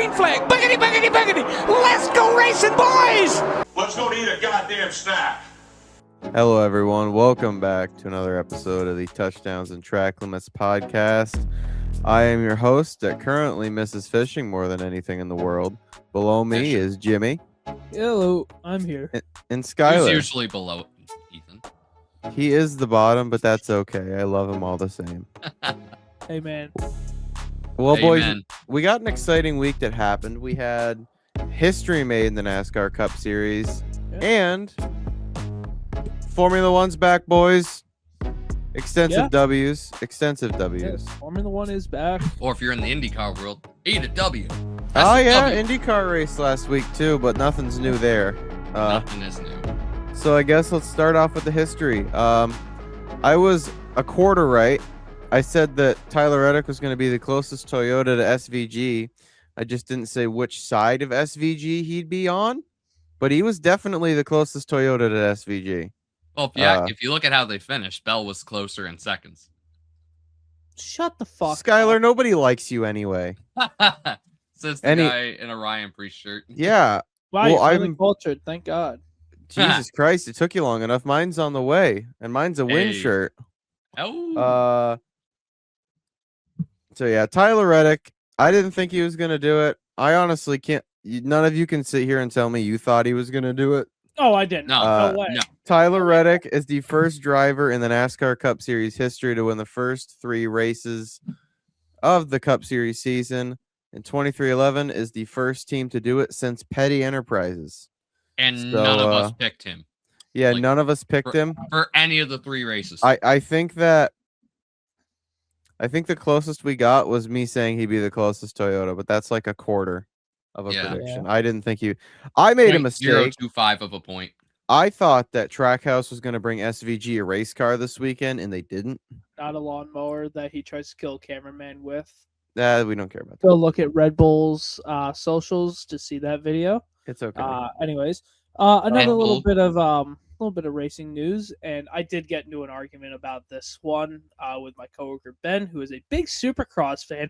green flag. Biggity, biggity, biggity. Let's go racing, boys. Let's go eat a goddamn snack. Hello, everyone. Welcome back to another episode of the Touchdowns and Track Limits podcast. I am your host that currently misses fishing more than anything in the world. Below me is Jimmy. Hello, I'm here. And Skyler. He's usually below Ethan. He is the bottom, but that's okay. I love him all the same. Hey, man. Well, Amen. boys, we got an exciting week that happened. We had history made in the NASCAR Cup Series, and Formula One's back, boys. Extensive W's. Yes, Formula One is back. Or if you're in the IndyCar world, eat a W. Oh, yeah, W. IndyCar race last week, too, but nothing's new there. Nothing is new. So I guess let's start off with the history. I was a quarter right. I said that Tyler Reddick was going to be the closest Toyota to SVG. I just didn't say which side of SVG he'd be on, but he was definitely the closest Toyota to SVG. Well, if you look at how they finished, Bell was closer in seconds. Shut the fuck Skyler, up. nobody likes you anyway. Says the guy in a Ryan Priest shirt. Yeah. Wow, well, you're finally cultured. Thank God. Jesus Christ, it took you long enough. Mine's on the way, and mine's a win shirt. Oh. So yeah, Tyler Reddick. I didn't think he was gonna do it. I honestly can't. None of you can sit here and tell me you thought he was gonna do it. Oh, I didn't. No way. No. Tyler Reddick is the first driver in the NASCAR Cup Series history to win the first 3 races of the Cup Series season. And 2311 is the first team to do it since Petty Enterprises. And none of us picked him. Yeah, none of us picked him for any of the 3 races. I think the closest we got was me saying he'd be the closest Toyota, but that's like a quarter of a prediction. I didn't think I made a mistake. 0.025 of a point. I thought that Trackhouse was going to bring SVG a race car this weekend, and they didn't. Not a lawnmower that he tries to kill a cameraman with. We don't care about that. Go look at Red Bull's socials to see that video. It's okay. Anyways, another little bit of racing news, and I did get into an argument about this one with my coworker Ben, who is a big Supercross fan.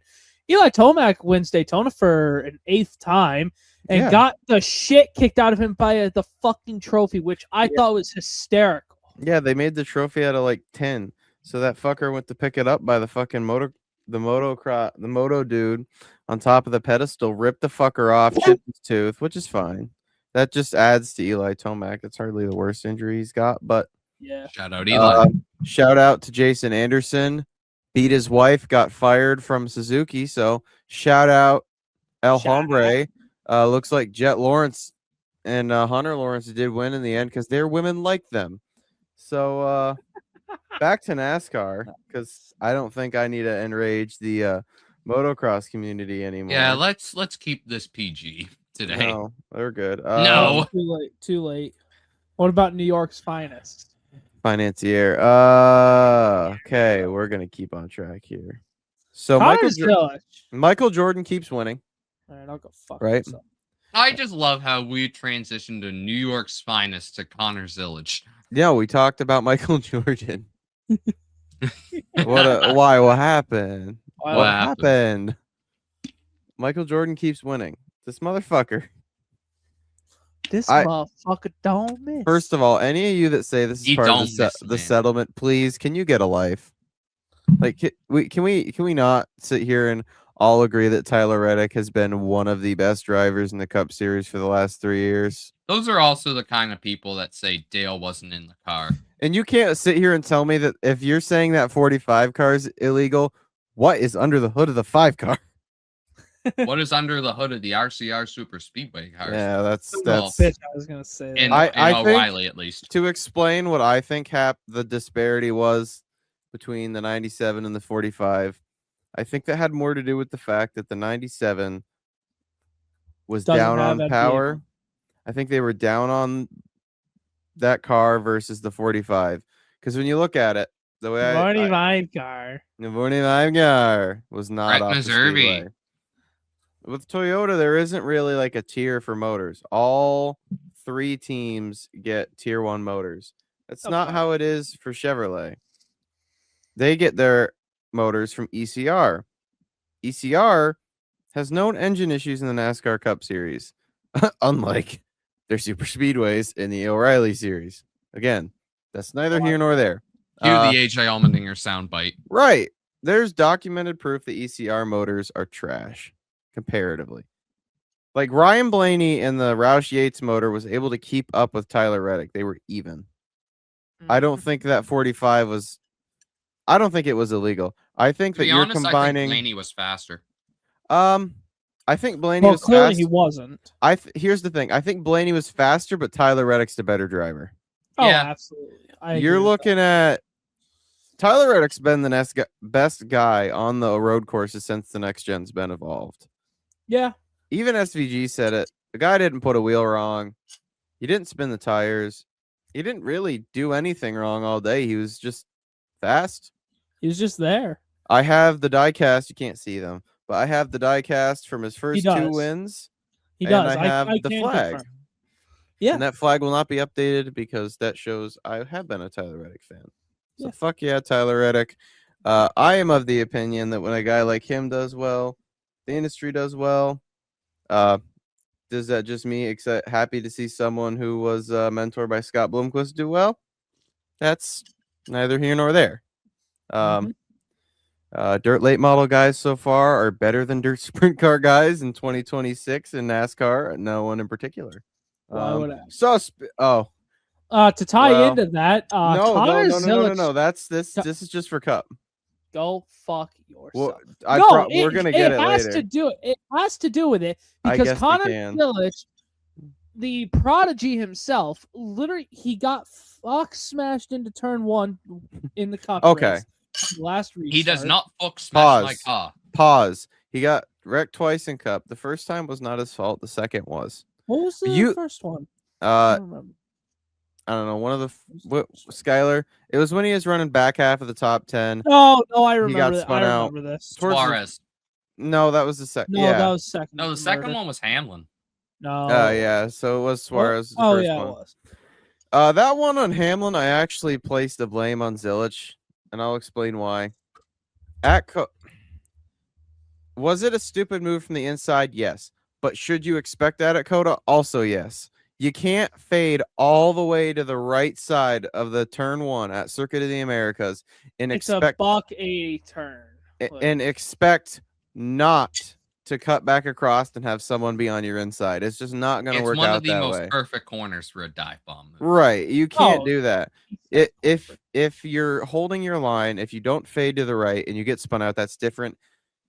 Eli Tomac wins Daytona for an 8th time and got the shit kicked out of him by the fucking trophy, which I thought was hysterical. Yeah, they made the trophy out of like 10, so that fucker went to pick it up by the fucking moto dude on top of the pedestal, ripped the fucker off, chipped his tooth, which is fine. That just adds to Eli Tomac. It's hardly the worst injury he's got, but yeah. Shout out Eli. Shout out to Jason Anderson. Beat his wife, got fired from Suzuki. So shout out El Hombre. Looks like Jet Lawrence and Hunter Lawrence did win in the end because their women like them. So back to NASCAR, because I don't think I need to enrage the motocross community anymore. Yeah, let's keep this PG today. No, they're good. No. Too late. What about New York's finest? Financier. Okay, we're gonna keep on track here. So Michael Jordan keeps winning. All right, I'll go fuck right. myself. I just love how we transitioned to New York's finest to Connor Zillage. Yeah, we talked about Michael Jordan. Why? What happened? What happened? Michael Jordan keeps winning. This motherfucker. This motherfucker don't miss. First of all, any of you that say this is part of the settlement, please, can you get a life? Like, can we not sit here and all agree that Tyler Reddick has been one of the best drivers in the Cup Series for the last 3 years? Those are also the kind of people that say Dale wasn't in the car. And you can't sit here and tell me that if you're saying that 45 car is illegal, what is under the hood of the 5 car? What is under the hood of the RCR Super Speedway cars? Yeah, that's bitch, I was gonna say that. In I think, O'Reilly, at least. To explain what I think the disparity was between the 97 and the 45, I think that had more to do with the fact that the 97 was down on power. Vehicle. I think they were down on that car versus the 45. Because when you look at it, the way the 45 car was not off Missouri. With Toyota, there isn't really like a tier for motors. All 3 teams get tier 1 motors. That's not how it is for Chevrolet. They get their motors from ECR. ECR has known engine issues in the NASCAR Cup Series, unlike their super speedways in the O'Reilly Series. Again, that's neither here nor there. Cue the AJ Allmendinger soundbite. Right. There's documented proof the ECR motors are trash comparatively. Like Ryan Blaney and the Roush Yates motor was able to keep up with Tyler Reddick. They were even. I don't think that 45 was. I don't think it was illegal. I think that you're combining. I think Blaney was faster. I think Blaney was clearly fast. he wasn't. Here's the thing. I think Blaney was faster, but Tyler Reddick's the better driver. Oh, Yeah. absolutely. You're looking at Tyler Reddick's been the best guy on the road courses since the next gen's been evolved. Yeah. Even SVG said it. The guy didn't put a wheel wrong. He didn't spin the tires. He didn't really do anything wrong all day. He was just fast. He was just there. I have the diecast. You can't see them, but I have the diecast from his first 2 does. wins. He And does. I have the can flag. confirm. Yeah. And that flag will not be updated because that shows I have been a Tyler Reddick fan. So fuck yeah, Tyler Reddick. I am of the opinion that when a guy like him does well, the industry does well. Does that just me happy to see someone who was mentored by Scott Bloomquist do well? That's neither here nor there. Dirt late model guys so far are better than dirt sprint car guys in 2026 in NASCAR. No one in particular. Why would I? To tie into that, no. That's this. This is just for Cup. Go fuck yourself. Well, we're gonna get it later. It has to do with it because Connor Zilic, the prodigy himself, literally he got fuck smashed into turn 1 in the Cup. Okay. Race, last restart. He does not fuck smash my car. Pause. He got wrecked twice in Cup. The first time was not his fault. The second was. What was the first one? I don't remember. I don't know. One of the Skyler. It was when he was running back half of the top 10. Oh no, I remember. He got spun out. This. Suarez. No, that was the second. No, that was second. No, the second one was Hamlin. No. Yeah. So it was Suarez. Oh, the first yeah, one. it was. That one on Hamlin, I actually placed the blame on Zilic, and I'll explain why. Was it a stupid move from the inside? Yes. But should you expect that at COTA? Also, yes. You can't fade all the way to the right side of the turn 1 at Circuit of the Americas and expect a $180 turn and expect not to cut back across and have someone be on your inside. It's just not going to work out that way. It's one of the most perfect corners for a dive bomb move. Right. You can't do that. If you're holding your line, if you don't fade to the right and you get spun out, that's different.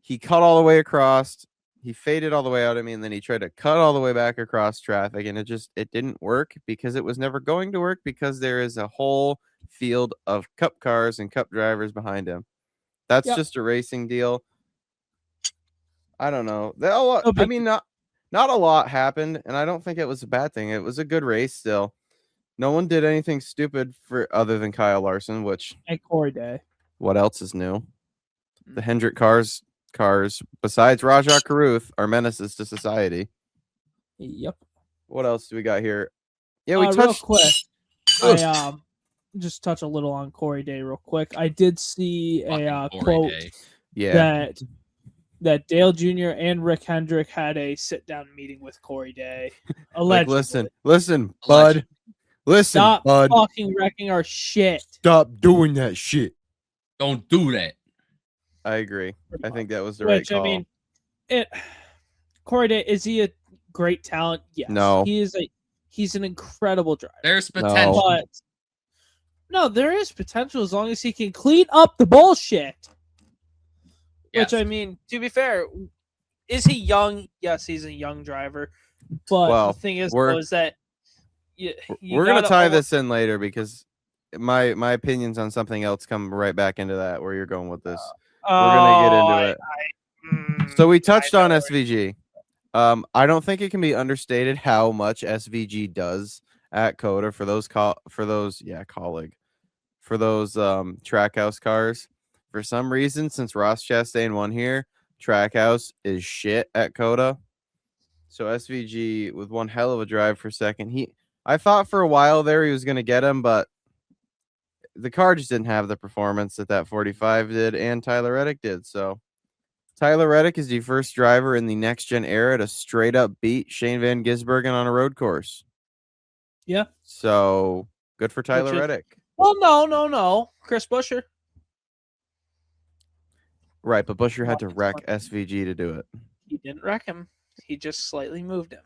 He cut all the way across. He faded all the way out of me, and then he tried to cut all the way back across traffic, and it didn't work because it was never going to work because there is a whole field of Cup cars and Cup drivers behind him. That's just a racing deal. I don't know. I mean, not a lot happened, and I don't think it was a bad thing. It was a good race still. No one did anything stupid other than Kyle Larson, and Corey Day. What else is new? The Hendrick cars, besides Rajah Caruth, are menaces to society. Yep. What else do we got here? Yeah, we touched. Real quick. I just touch a little on Corey Day real quick. I did see a quote that Dale Jr. and Rick Hendrick had a sit-down meeting with Corey Day. Allegedly. Like, listen, bud. Listen, Stop bud. fucking wrecking our shit. Stop doing that shit. Don't do that. I agree. I think that was the right call. I mean, Corey Day, is he a great talent? Yes. No. He's an incredible driver. There's potential. No, there is potential as long as he can clean up the bullshit. Yes. Which, I mean, to be fair, is he young? Yes, he's a young driver. But the thing is that we're going to tie this in later because my opinions on something else come right back into that where you're going with this. We're going to get into it. So we touched on SVG. I don't think it can be understated how much SVG does at COTA for those Trackhouse cars. For some reason, since Ross Chastain won here, Trackhouse is shit at COTA. So SVG with one hell of a drive for second. I thought for a while there he was going to get him, but the car just didn't have the performance that 45 did and Tyler Reddick did. So Tyler Reddick is the first driver in the next-gen era to straight up beat Shane Van Gisbergen on a road course. Yeah. So good for Tyler Reddick. Well, no. Chris Buescher. Right, but Buescher had to wreck SVG to do it. He didn't wreck him. He just slightly moved him.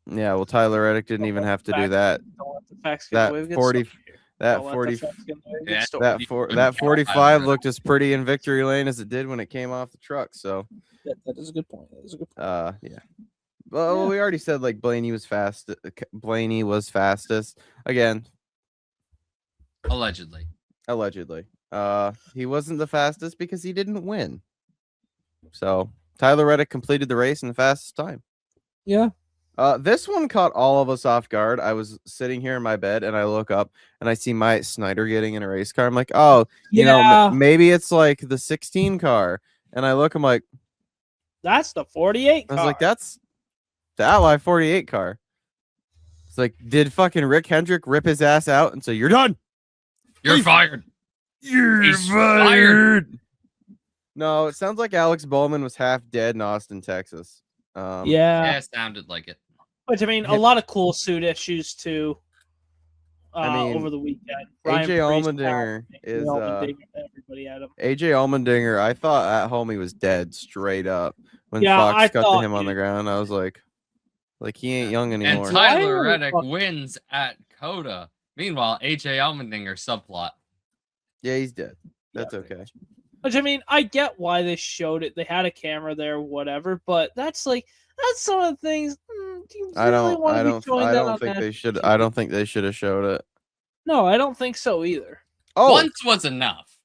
Yeah, well, Tyler Reddick didn't even have to do that. Don't let the facts get away with That good 40, stuff here. that Don't let 40, the facts get away with good Yeah, stuff. that 45 looked as pretty in victory lane as it did when it came off the truck. So, That is a good point. yeah. Well, Yeah. we already said like Blaney was fast. Blaney was fastest again, Allegedly. He wasn't the fastest because he didn't win. So Tyler Reddick completed the race in the fastest time. Yeah. This one caught all of us off guard. I was sitting here in my bed and I look up and I see Myatt Snyder getting in a race car. I'm like, oh, you know, maybe it's like the 16 car. And I look, I'm like, that's the 48 I car. was like, that's the Ally 48 car. It's like, did fucking Rick Hendrick rip his ass out and say, you're done? You're fired. He's fired. No, it sounds like Alex Bowman was half dead in Austin, Texas. Yeah, it sounded like it. Which, I mean, a lot of cool suit issues, too, over the weekend. AJ Allmendinger is... everybody at him. AJ Allmendinger, I thought at home he was dead straight up. When Yeah, Fox got to him on the ground, I was like he ain't young anymore. And Tyler Reddick wins at COTA. Meanwhile, AJ Allmendinger subplot. Yeah, he's dead. That's okay. Which, I mean, I get why they showed it. They had a camera there, whatever. But that's some of the things. I don't think they should. I don't think they should have showed it. No, I don't think so either. Oh, once was enough.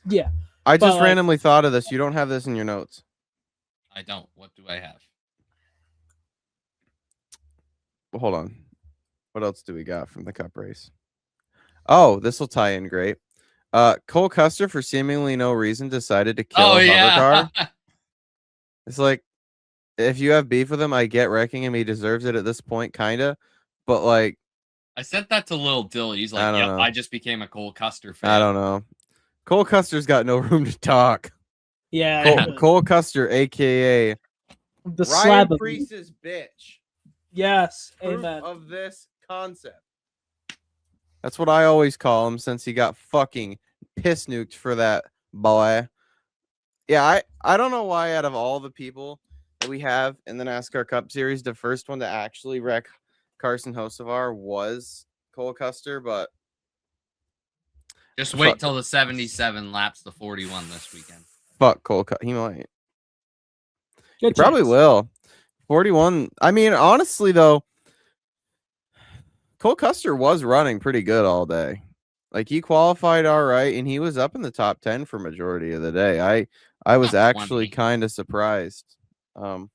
Yeah. I just randomly thought of this. You don't have this in your notes. I don't. What do I have? Well, hold on. What else do we got from the Cup race? Oh, this will tie in great. Cole Custer, for seemingly no reason, decided to kill a hover car. It's like, if you have beef with him, I get wrecking him. He deserves it at this point, kind of. But, like... I said that to Lil Dilly. He's like, yep, I just became a Cole Custer fan. I don't know. Cole Custer's got no room to talk. Yeah. Cole Custer, a.k.a. the Ryan Priest's bitch. Yes. Proof Amen. of this concept. That's what I always call him since he got fucking piss nuked for that boy. Yeah, I don't know why out of all the people that we have in the NASCAR Cup Series, the first one to actually wreck Carson Hocevar was Cole Custer, but just wait till the 77 laps the 41 this weekend. Fuck Cole Custer. He might. He probably will. 41. I mean, honestly, though, Cole Custer was running pretty good all day. Like, he qualified all right, and he was up in the top 10 for majority of the day. I was actually kind of surprised. What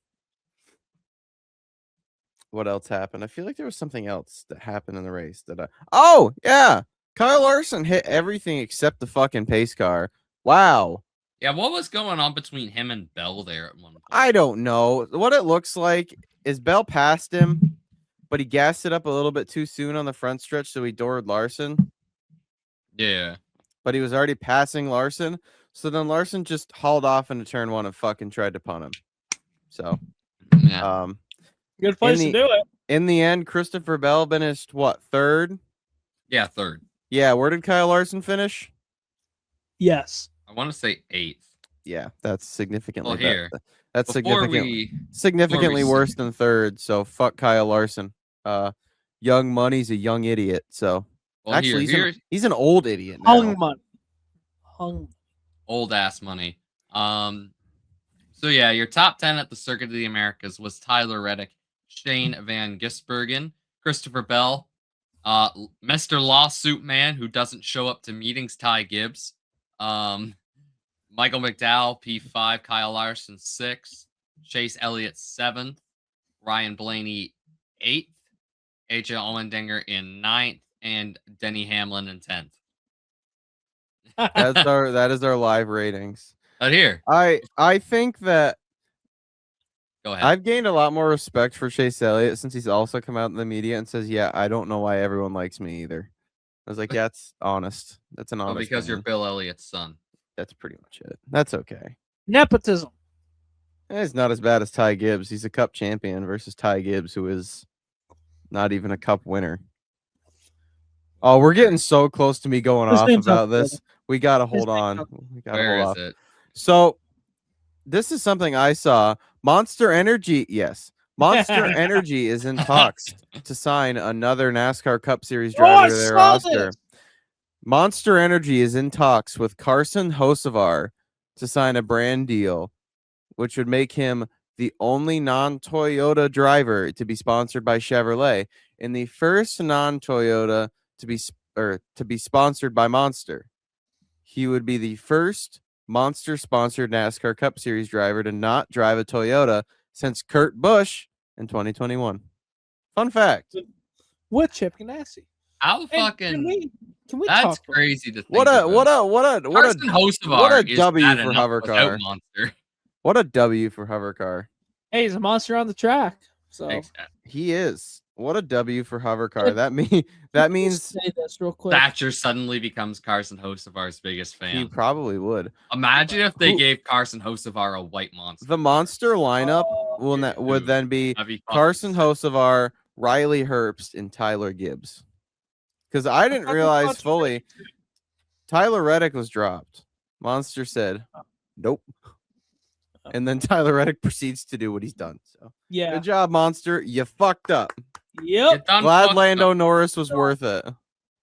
else happened? I feel like there was something else that happened in the race that oh, yeah. Kyle Larson hit everything except the fucking pace car. Wow. Yeah, what was going on between him and Bell there at one point? I don't know. What it looks like is Bell passed him, but he gassed it up a little bit too soon on the front stretch, so he doored Larson. Yeah. But he was already passing Larson, so then Larson just hauled off into turn one and fucking tried to punt him. So, yeah. Good place to do it. In the end, Christopher Bell finished, what, third? Yeah, third. Yeah, where did Kyle Larson finish? Yes. I want to say 8th. Yeah, that's significantly better. That's significantly worse than third. So fuck Kyle Larson. Young Money's a young idiot. So actually, he's an old idiot now. Hung. Old ass money. So yeah, your top 10 at the Circuit of the Americas was Tyler Reddick, Shane Van Gisbergen, Christopher Bell, Mr. Lawsuit Man who doesn't show up to meetings, Ty Gibbs. Michael McDowell, P5, Kyle Larson, 6th, Chase Elliott, 7th, Ryan Blaney, 8th, AJ Allmendinger in 9th, and Denny Hamlin in 10th. That is our live ratings. But here, I think that go ahead. I've gained a lot more respect for Chase Elliott since he's also come out in the media and says, "Yeah, I don't know why everyone likes me either." I was like, "Yeah, it's honest. That's an honest." Well, because you're Bill Elliott's son. That's pretty much it. That's okay. Nepotism. It's not as bad as Ty Gibbs. He's a Cup champion versus Ty Gibbs, who is not even a Cup winner. Oh, we're getting so close to me going His off name's about up, this. brother. We gotta His hold name's on. up. We gotta Where hold is off. it? So this is something I saw. Monster Energy, yes. Monster Energy is in talks to sign another NASCAR Cup Series Oh, I driver to their saw roster. this! Monster Energy is in talks with Carson Hocevar to sign a brand deal, which would make him the only non-Toyota driver to be sponsored by Chevrolet and the first non-Toyota to be sponsored by Monster. He would be the first Monster-sponsored NASCAR Cup Series driver to not drive a Toyota since Kurt Busch in 2021. Fun fact. With Chip Ganassi. How And fucking can we that's talk? crazy to think What a about. Carson Hocevar what a is W bad for enough Hover without Car. Monster. What a W for Hover Car. Hey, he's a monster on the track. So Exactly. He is. What a W for Hover Car. Hey, That Can we means say this real quick. Thatcher suddenly becomes Carson Hocevar's biggest he fan. probably would. Imagine if they Who- gave Carson Hocevar a white monster. The Monster lineup would Dude, then be that'd be fucking Carson sick. Hocevar, Riley Herbst, and Tyler Gibbs. Because I didn't fucking realize Monster fully Tyler Reddick was dropped. Monster said, nope. And then Tyler Reddick proceeds to do what he's done. So Yeah. good job, Monster. You fucked up. Yep. You done Glad fucked Lando up. Norris was worth it.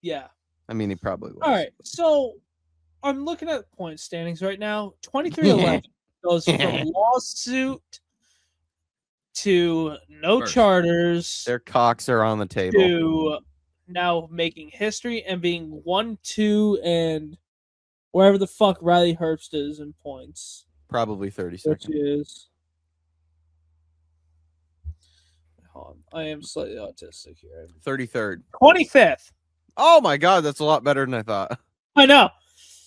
Yeah. I mean, he probably was. All right. So I'm looking at point standings right now. 23-11 goes from lawsuit to no First. charters Their cocks are on the table. to now making history and being 1-2 and wherever the fuck Riley Herbst is in points, Probably 30 which seconds. is. Hold on. I am slightly autistic here. 33rd. 25th. Oh my God, that's a lot better than I thought. I know.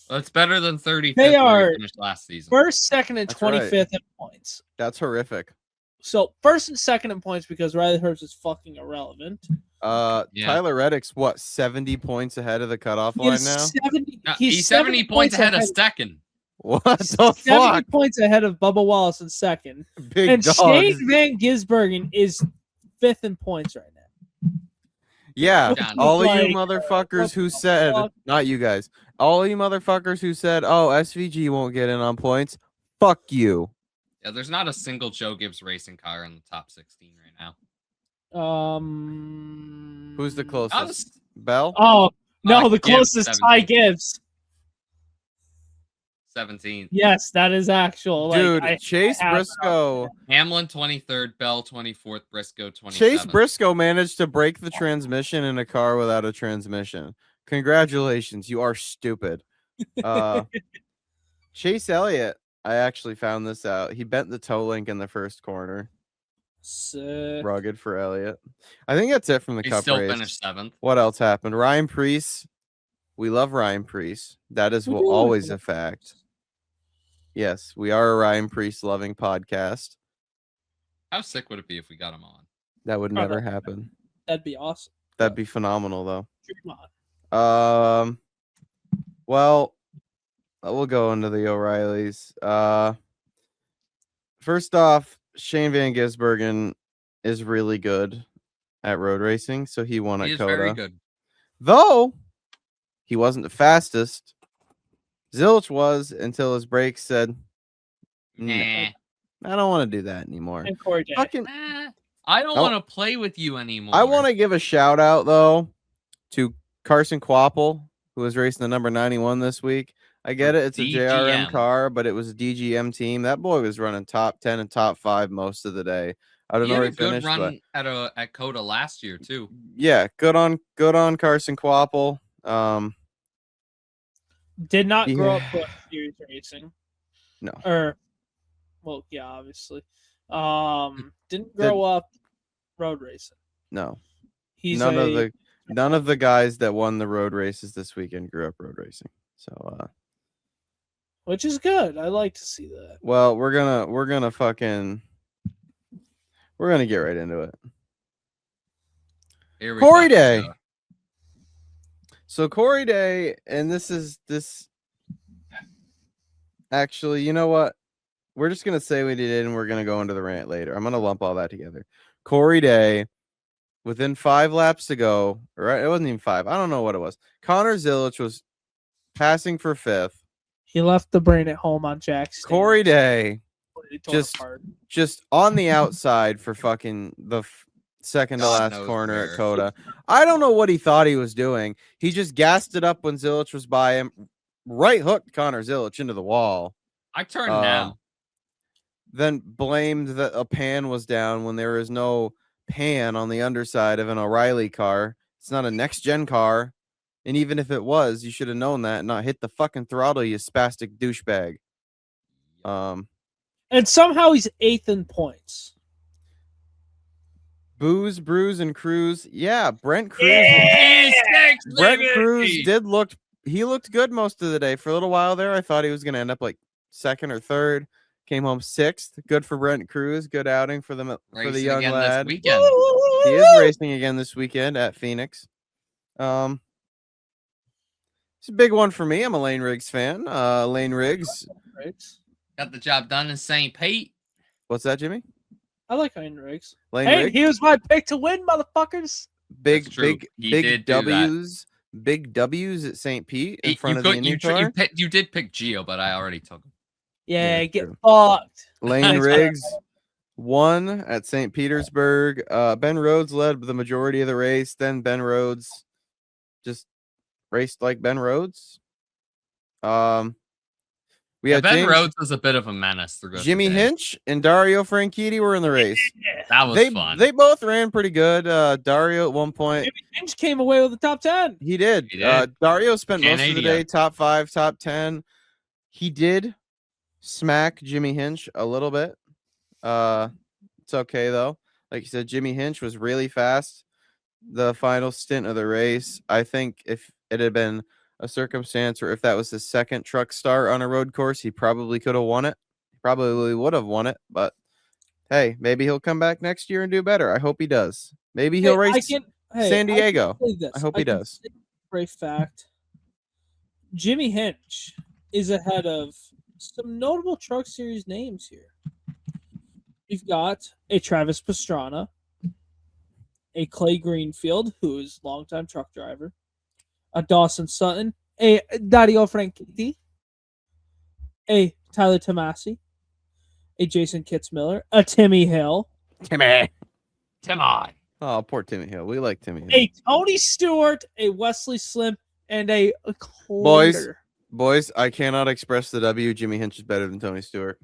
That's better than 35th They where are he finished last season. First, second, and That's right. 25th in points. That's horrific. So first and second in points because Riley Herbst is fucking irrelevant. Yeah. Tyler Reddick's what, 70 points ahead of the cutoff line He's now? 70, No, he's 70 points ahead of second. What the 70 fuck? points ahead of Bubba Wallace in second. Big And dog. Shane Van Gisbergen is fifth in points right now. Yeah, Down. all of Like, you motherfuckers what who the said, fuck? not you guys, all of you motherfuckers who said, oh, SVG won't get in on points, fuck you. Yeah, there's not a single Joe Gibbs racing car in the top 16 right now. Who's the I closest? was- Bell? Oh no, the Gibbs, closest Ty 17. Gibbs. 17. Yes, that is actual. Like, Dude, Chase have it up Briscoe. Hamlin 23rd, Bell 24th, Briscoe 27th. Chase Briscoe managed to break the transmission in a car without a transmission. Congratulations, you are stupid. Chase Elliott, I actually found this out. He bent the toe link in the first corner. Sick. Rugged for Elliott. I think that's it from the He Cup still race. finished 7th. What else happened? Ryan Preece. We love Ryan Preece. That is We do always like a fact. Yes, we are a Ryan Preece loving podcast. How sick would it be if we got him on? That would Oh, never that- happen. That'd be awesome. That'd be phenomenal, though. Dream on. Well, we'll go into the O'Reillys. First off, Shane Van Gisbergen is really good at road racing, so he won He at is COTA. very good. Though he wasn't the fastest. Zilch was until his brakes said, "No, Nah. I don't want to do that anymore." And Corey J. Fucking, I don't Oh. want to play with you anymore. I want to give a shout out though to Carson Quapple, who was racing the number 91 this week. I get it, it's a JRM DGM. car, but it was a DGM team. That boy was running top 10 and top 5 most of the day. I don't He know had where a he good finished, but run at COTA last year too. yeah, good on Carson Quapple. Did not grow Yeah. up with series racing. No. Or, well, yeah, obviously. Didn't grow up road racing. No. He's None of the guys that won the road races this weekend grew up road racing. So which is good. I like to see that. well, we're gonna get right into it. Here we Corey fucking Day. go. So Corey Day, and this actually, you know what? we're just gonna say what he did, and we're gonna go into the rant later. I'm gonna lump all that together. Corey Day, within 5 laps to go, right? It wasn't even 5. I don't know what it was. Connor Zilic was passing for 5th. He left the brain at home on Jack's. Corey Day He tore it apart. just on the outside for fucking the second to God last knows corner where. at COTA. I don't know what he thought he was doing. He just gassed it up when Zilic was by him, right hooked Connor Zilic into the wall. I turned now. Then blamed that a pan was down when there is no pan on the underside of an O'Reilly car. It's not a next-gen car. And even if it was, you should have known that and not hit the fucking throttle, you spastic douchebag. And somehow he's 8th in points. Booze, Bruise, and Cruz. Yeah, Brent Cruz. Brent Cruz he looked good most of the day. For a little while there, I thought he was going to end up like 2nd or 3rd. Came home 6th. Good for Brent Cruz. Good outing for the young lad. This weekend. He is racing again this weekend at Phoenix. It's a big one for me. I'm a Lane Riggs fan. Lane Riggs Got the job done in St. Pete. What's that, Jimmy? I like Lane Riggs. Lane Hey, Riggs? he was my pick to win, motherfuckers. Big did do W's. Big W's at St. Pete in front of the IndyCar. You did pick Gio, but I already took him. Yeah, get true. fucked. Lane Riggs won at St. Petersburg. Ben Rhodes led the majority of the race. Then Ben Rhodes just raced like Ben Rhodes. We had Ben Rhodes was a bit of a menace. Jimmy Hinch and Dario Franchitti were in the race. That was fun. They both ran pretty good. Dario at one point. Jimmy Hinch came away with the top 10. He did. Dario spent most of the day top 5, top 10. He did smack Jimmy Hinch a little bit. It's okay though. Like you said, Jimmy Hinch was really fast. The final stint of the race. I think if it had been a circumstance or if that was his second truck start on a road course, he probably could have won it. He probably would have won it, but hey, maybe he'll come back next year and do better. I hope he does. Maybe he'll race San Diego. I hope he does. For a fact, Jimmy Hinch is ahead of some notable Truck Series names here. We've got a Travis Pastrana, a Clay Greenfield, who is longtime truck driver, a Dawson Sutton, a Dario Franchitti, a Tyler Tomasi, a Jason Kitzmiller, a Timmy Hill, Timmy. Oh, poor Timmy Hill. We like Timmy Hill. a Tony Stewart, a Wesley Slim, and a Claytor. Boys, I cannot express the W. Jimmy Hinch is better than Tony Stewart.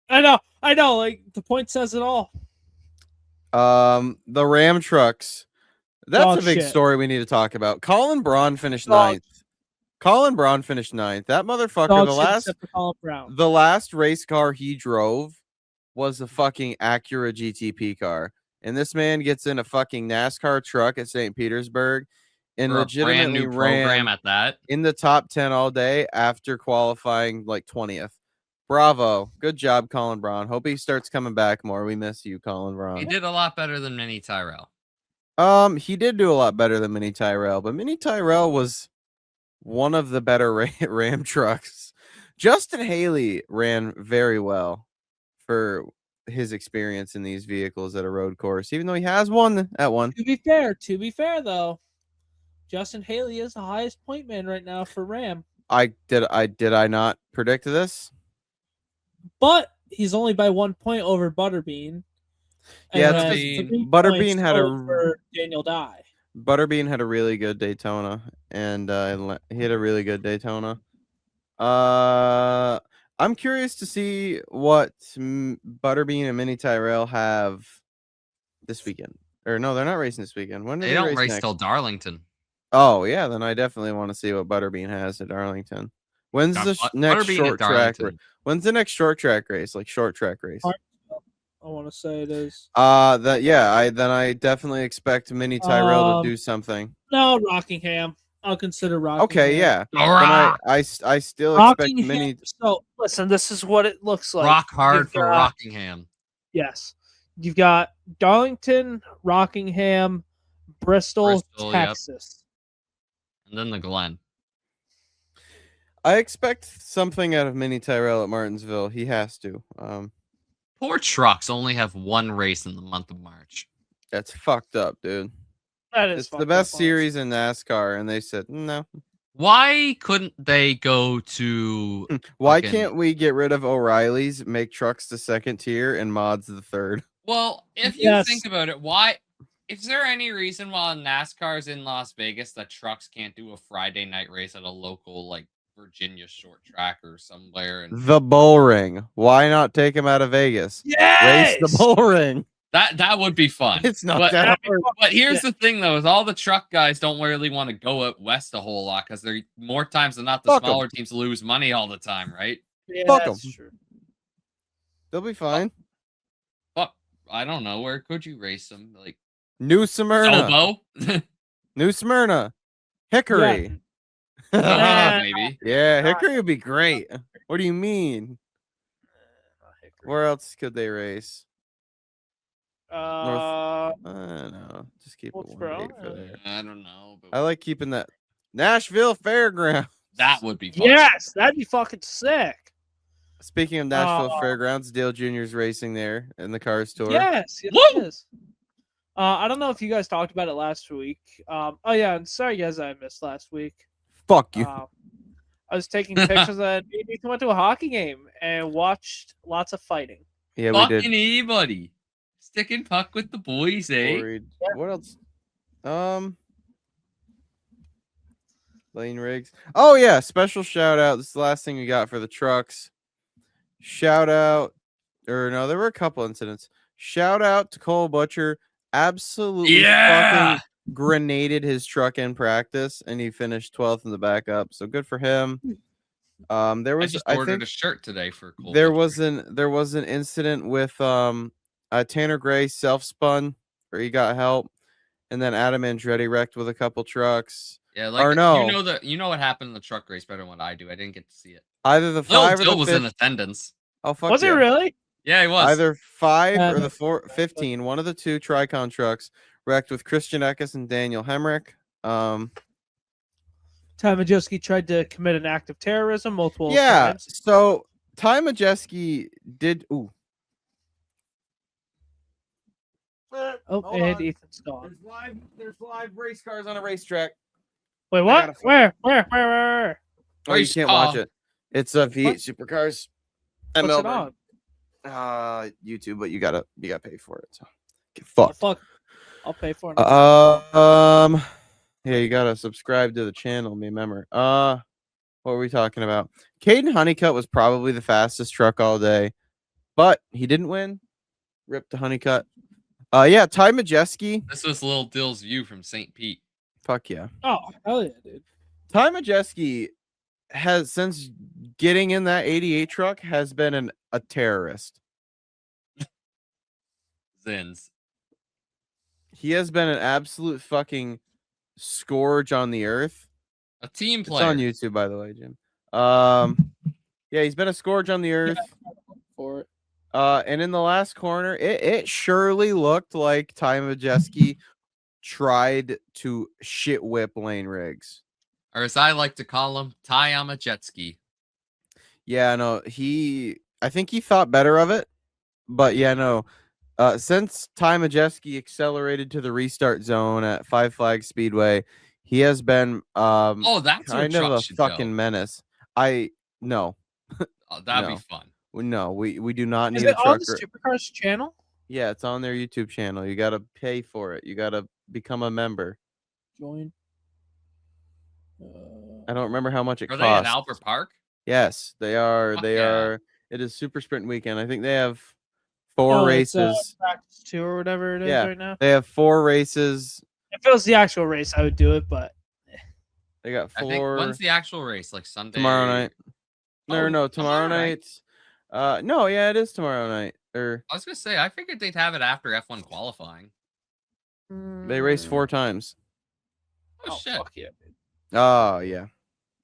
I know. Like the point says it all. The Ram trucks. That's a big story we need to talk about. Colin Braun finished 9th. That motherfucker, the last race car he drove was a fucking Acura GTP car. And this man gets in a fucking NASCAR truck at St. Petersburg and legitimately ran at that in the top 10 all day after qualifying like 20th. Bravo. Good job, Colin Braun. Hope he starts coming back more. We miss you, Colin Braun. He did a lot better than Mini Tyrell. He did do a lot better than Mini Tyrell, but Mini Tyrell was one of the better Ram trucks. Justin Haley ran very well for his experience in these vehicles at a road course, even though he has won at one. To be fair though, Justin Haley is the highest point man right now for Ram. Did I not predict this? But he's only by 1 point over Butterbean. Yeah, Butterbean had over Daniel Dye. Butterbean had a really good Daytona, and he had a really good Daytona. I'm curious to see what Butterbean and Mini Tyrell have this weekend. Or no, they're not racing this weekend. When do they don't race race till Darlington. Oh yeah, then I definitely want to see what Butterbean has at Darlington. When's the next short track? When's the next short track race? Like short track race? I want to say it is. I definitely expect Mini Tyrell to do something. No, Rockingham. I'll consider Rockingham. Okay, yeah. I still expect Mini. So listen, this is what it looks like. Rock hard for Rockingham. Yes, you've got Darlington, Rockingham, Bristol, Texas, and then the Glen. I expect something out of Mini Tyrell at Martinsville. He has to. Poor trucks only have one race in the month of March. That's fucked up, dude. That is It's the fucked best up, series in NASCAR, and they said no. Why couldn't they go to Why fucking- can't we get rid of O'Reilly's, make trucks the second tier, and mods the third? Well, if you Yes. think about it, why is there any reason while NASCAR's in Las Vegas that trucks can't do a Friday night race at a local like Virginia short track or somewhere? And The bull ring. Why not take him out of Vegas? Yes. Race the bull ring. that would be fun. It's not But- that hard. But here's the thing, though: is all the truck guys don't really want to go out west a whole lot because they're more times than not the Fuck 'em. smaller teams lose money all the time, right? Yeah, Fuck that's 'em. true. They'll be fine. But I don't know, where could you race them? Like New Smyrna. Obo, New Smyrna. Hickory. Yeah. maybe. Yeah, Hickory would be great. What do you mean? Where else could they race? I don't know. Just keep it one Wilkesboro, gate for there. I don't know. But I like keeping that Nashville Fairgrounds. that would be fun. Yes, that'd be fucking sick. Speaking of Nashville Fairgrounds, Dale Jr.'s racing there in the Cars Tour. Yes, yes, Woo! it is. I don't know if you guys talked about it last week. Oh yeah, and sorry guys, I missed last week. Fuck you. I was taking pictures and Ethan went to a hockey game and watched lots of fighting. Yeah, we Fucking did. anybody. Stick and puck with the boys, eh? Worried. What else? Lane Riggs. Oh yeah, special shout out. This is the last thing we got for the trucks. Shout out, or no, there were a couple incidents. Shout out to Cole Butcher. Absolutely fucking grenaded his truck in practice, and he finished 12th in the backup. So good for him. There I was just I ordered think a shirt today for Cole. there Butcher. was an incident with Tanner Gray self spun where he got help, and then Adam Andretti wrecked with a couple trucks. Yeah, like or no. you know what happened in the truck race better than what I do. I didn't get to see it. Either the Lil 5 or Dill the was 15. in attendance. Oh fuck Was yeah. it really? Yeah, he was. Either 5 or Uh, the 15, one of the two Tricon trucks wrecked with Christian Eckes and Daniel Hemrick. Ty Majeski tried to commit an act of terrorism multiple Yeah, times. so Ty Majeski did. Ooh, Oh, Hold and on. Ethan's gone. There's live race cars on a racetrack. Wait, gotta what? Where? Oh, you Race can't watch car. it. It's a V8 Supercars at What's it Melbourne. on? YouTube, but you gotta pay for it. So get Oh, fucked. fuck. I'll pay for it. Yeah, you gotta subscribe to the channel. Remember. What were we talking about? Caden Honeycutt was probably the fastest truck all day, but he didn't win. Rip to Honeycutt. Yeah, Ty Majeski. This was Lil Dill's view from St. Pete. Fuck yeah. Oh, hell yeah, dude. Ty Majeski has, since getting in that 88 truck, has been a terrorist. Zins. He has been an absolute fucking scourge on the earth. A team It's player. on YouTube, by the way, Jim. Yeah, he's been a scourge on the earth. For it. And in the last corner, it surely looked like Ty Majeski tried to shit whip Lane Riggs. Or as I like to call him, Ty on a jet ski. Yeah, no, I think he thought better of it, but yeah, no. Since Ty Majeski accelerated to the restart zone at Five Flags Speedway, he has been Oh, that's where kind of a trucks should fucking go. menace. No, Oh, that'd no. be fun. no, we do not Is need a it on trucker. the Supercars channel? Yeah, it's on their YouTube channel. You got to pay for it. You got to become a member. Join. I don't remember how much it Are costs. they at Albert Park? Yes, they are. Fuck They yeah. are. It is Super Sprint weekend. I think they have 4 Oh, it's, races. practice 2 or whatever it is Yeah. right now. They have 4 races. If it was the actual race, I would do it, but They got I think 4 when's the actual race? Like Sunday? tomorrow night. No, Oh, no, tomorrow tomorrow night? night. No, yeah, it is tomorrow night. Or I was gonna say I figured they'd have it after F1 qualifying. they race 4 times. Oh, shit! Fuck yeah, dude. Oh yeah,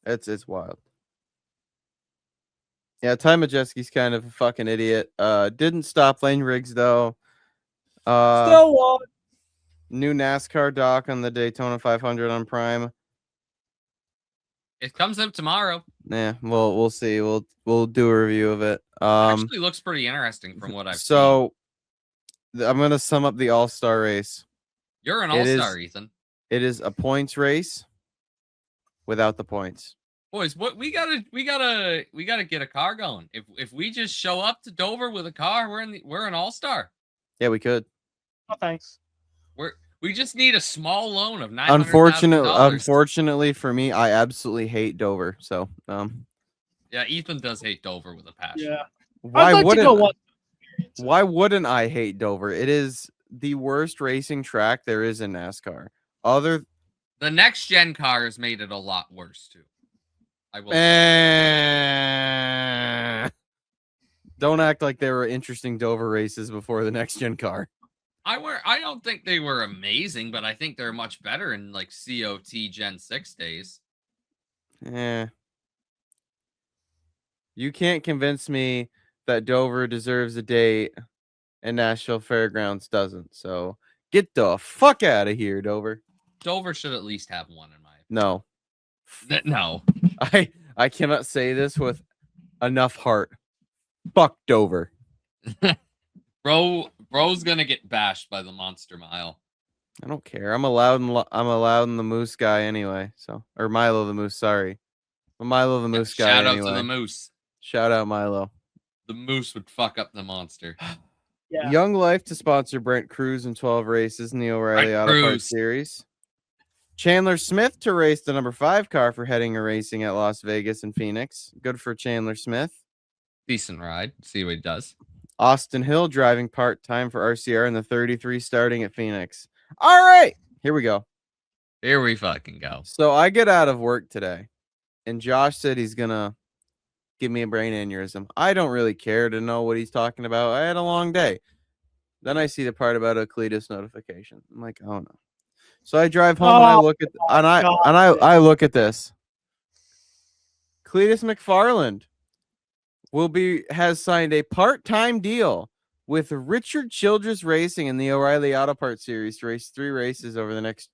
it's wild. Yeah, Ty Majeski's kind of a fucking idiot. Didn't stop Lane Riggs though. Still won. New NASCAR doc on the Daytona 500 on Prime. It comes out tomorrow. Yeah, well, we'll see. We'll do a review of it. Actually looks pretty interesting from what I've seen. So I'm gonna sum up the All-Star race. You're an It is- all-star, Ethan. It is a points race without the points. Boys, what we gotta get a car going. If we just show up to Dover with a car, we're an all-star. Yeah, we could. Oh, thanks. We just need a small loan of $900,000. Unfortunately for me, I absolutely hate Dover. So Yeah, Ethan does hate Dover with a passion. Yeah. why I'd like to go wouldn't once. why wouldn't I hate Dover? It is the worst racing track there is in NASCAR. The next gen cars made it a lot worse too. I will. Don't act like there were interesting Dover races before the next gen car. I don't think they were amazing, but I think they're much better in like COT Gen 6 days. You can't convince me that Dover deserves a date and Nashville Fairgrounds doesn't. So get the fuck out of here, Dover. Dover should at least have one in my No. No. I cannot say this with enough heart. Fuck Dover. Bro's gonna get bashed by the Monster Mile. I don't care. I'm allowed in the Moose guy anyway. So, or Milo the Moose. Sorry, I'm Milo the Moose guy. Shout out anyway. to the Moose. Shout out Milo. The Moose would fuck up the Monster. Yeah. Young Life to sponsor Brent Cruz in 12 races in the O'Reilly Brent Auto Parts Cruz. Series. Chandler Smith to race the number 5 car for heading a racing at Las Vegas and Phoenix. Good for Chandler Smith. Decent ride. See what he does. Austin Hill driving part-time for RCR in the 33 starting at Phoenix. All right, here we go. Here we fucking go. So I get out of work today, and Josh said he's going to give me a brain aneurysm. I don't really care to know what he's talking about. I had a long day. Then I see the part about a Cletus notification. I'm like, oh no. So I drive home and I look at I look at this. Cletus McFarland has signed a part-time deal with Richard Childress Racing in the O'Reilly Auto Parts Series to race 3 races over the next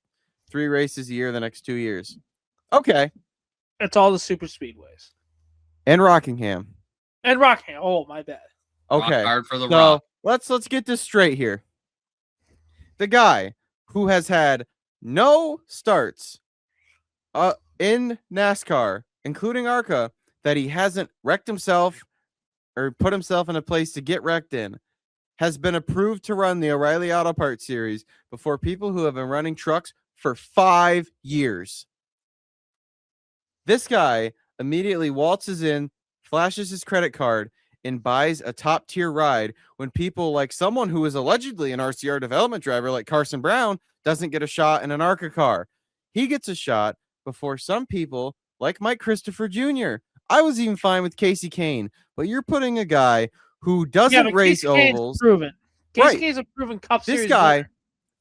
3 races a year the next 2 years. Okay. It's all the super speedways. And Rockingham. And Rockingham. Oh, my bad. Okay. Rock hard for the So rock. let's get this straight here. The guy who has had no starts in NASCAR, including ARCA, that he hasn't wrecked himself or put himself in a place to get wrecked in, has been approved to run the O'Reilly Auto Parts Series before people who have been running trucks for 5 years. This guy immediately waltzes in, flashes his credit card, and buys a top-tier ride when people like someone who is allegedly an RCR development driver like Carson Brown doesn't get a shot in an ARCA car. He gets a shot before some people like Mike Christopher Jr. I was even fine with Casey Kane, but you're putting a guy who doesn't race ovals. Proven. Right. Casey Kane's a proven Cup Series. This guy winner.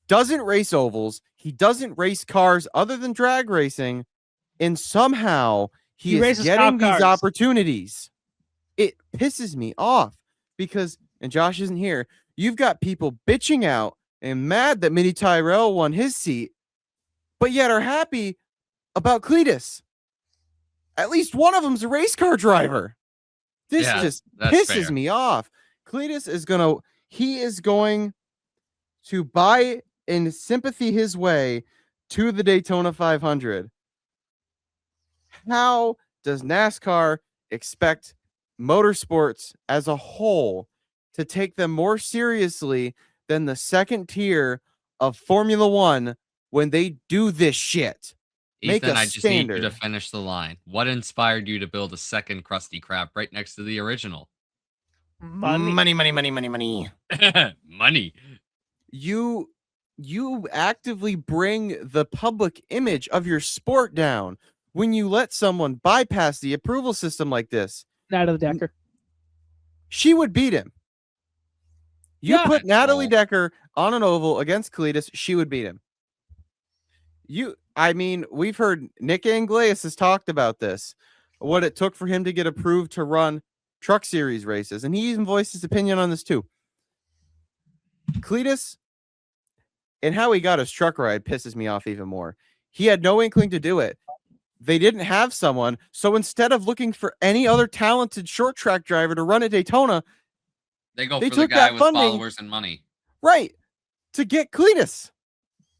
doesn't race ovals. He doesn't race cars other than drag racing, and somehow he is races getting top these cars. opportunities. It pisses me off because, and Josh isn't here, you've got people bitching out and mad that Mini Tyrell won his seat, but yet are happy about Cletus. At least one of them's a race car driver. This just pisses me off. Cletus is going to buy in sympathy his way to the Daytona 500. How does NASCAR expect motorsports as a whole to take them more seriously than the second tier of Formula One when they do this shit? Make Ethan, a I just standard. need you to finish the line. What inspired you to build a second Krusty Krab right next to the original? Money. Money. You actively bring the public image of your sport down when you let someone bypass the approval system like this. Natalie Decker. She would beat him. You Yeah. put Natalie Decker on an oval against Cletus, she would beat him. We've heard Nick Anglias has talked about this, what it took for him to get approved to run truck series races, and he even voiced his opinion on this too. Cletus and how he got his truck ride pisses me off even more. He had no inkling to do it. they didn't have someone. So instead of looking for any other talented short track driver to run at Daytona, They go they for the took guy that with funding- followers and money. right, to get Cletus.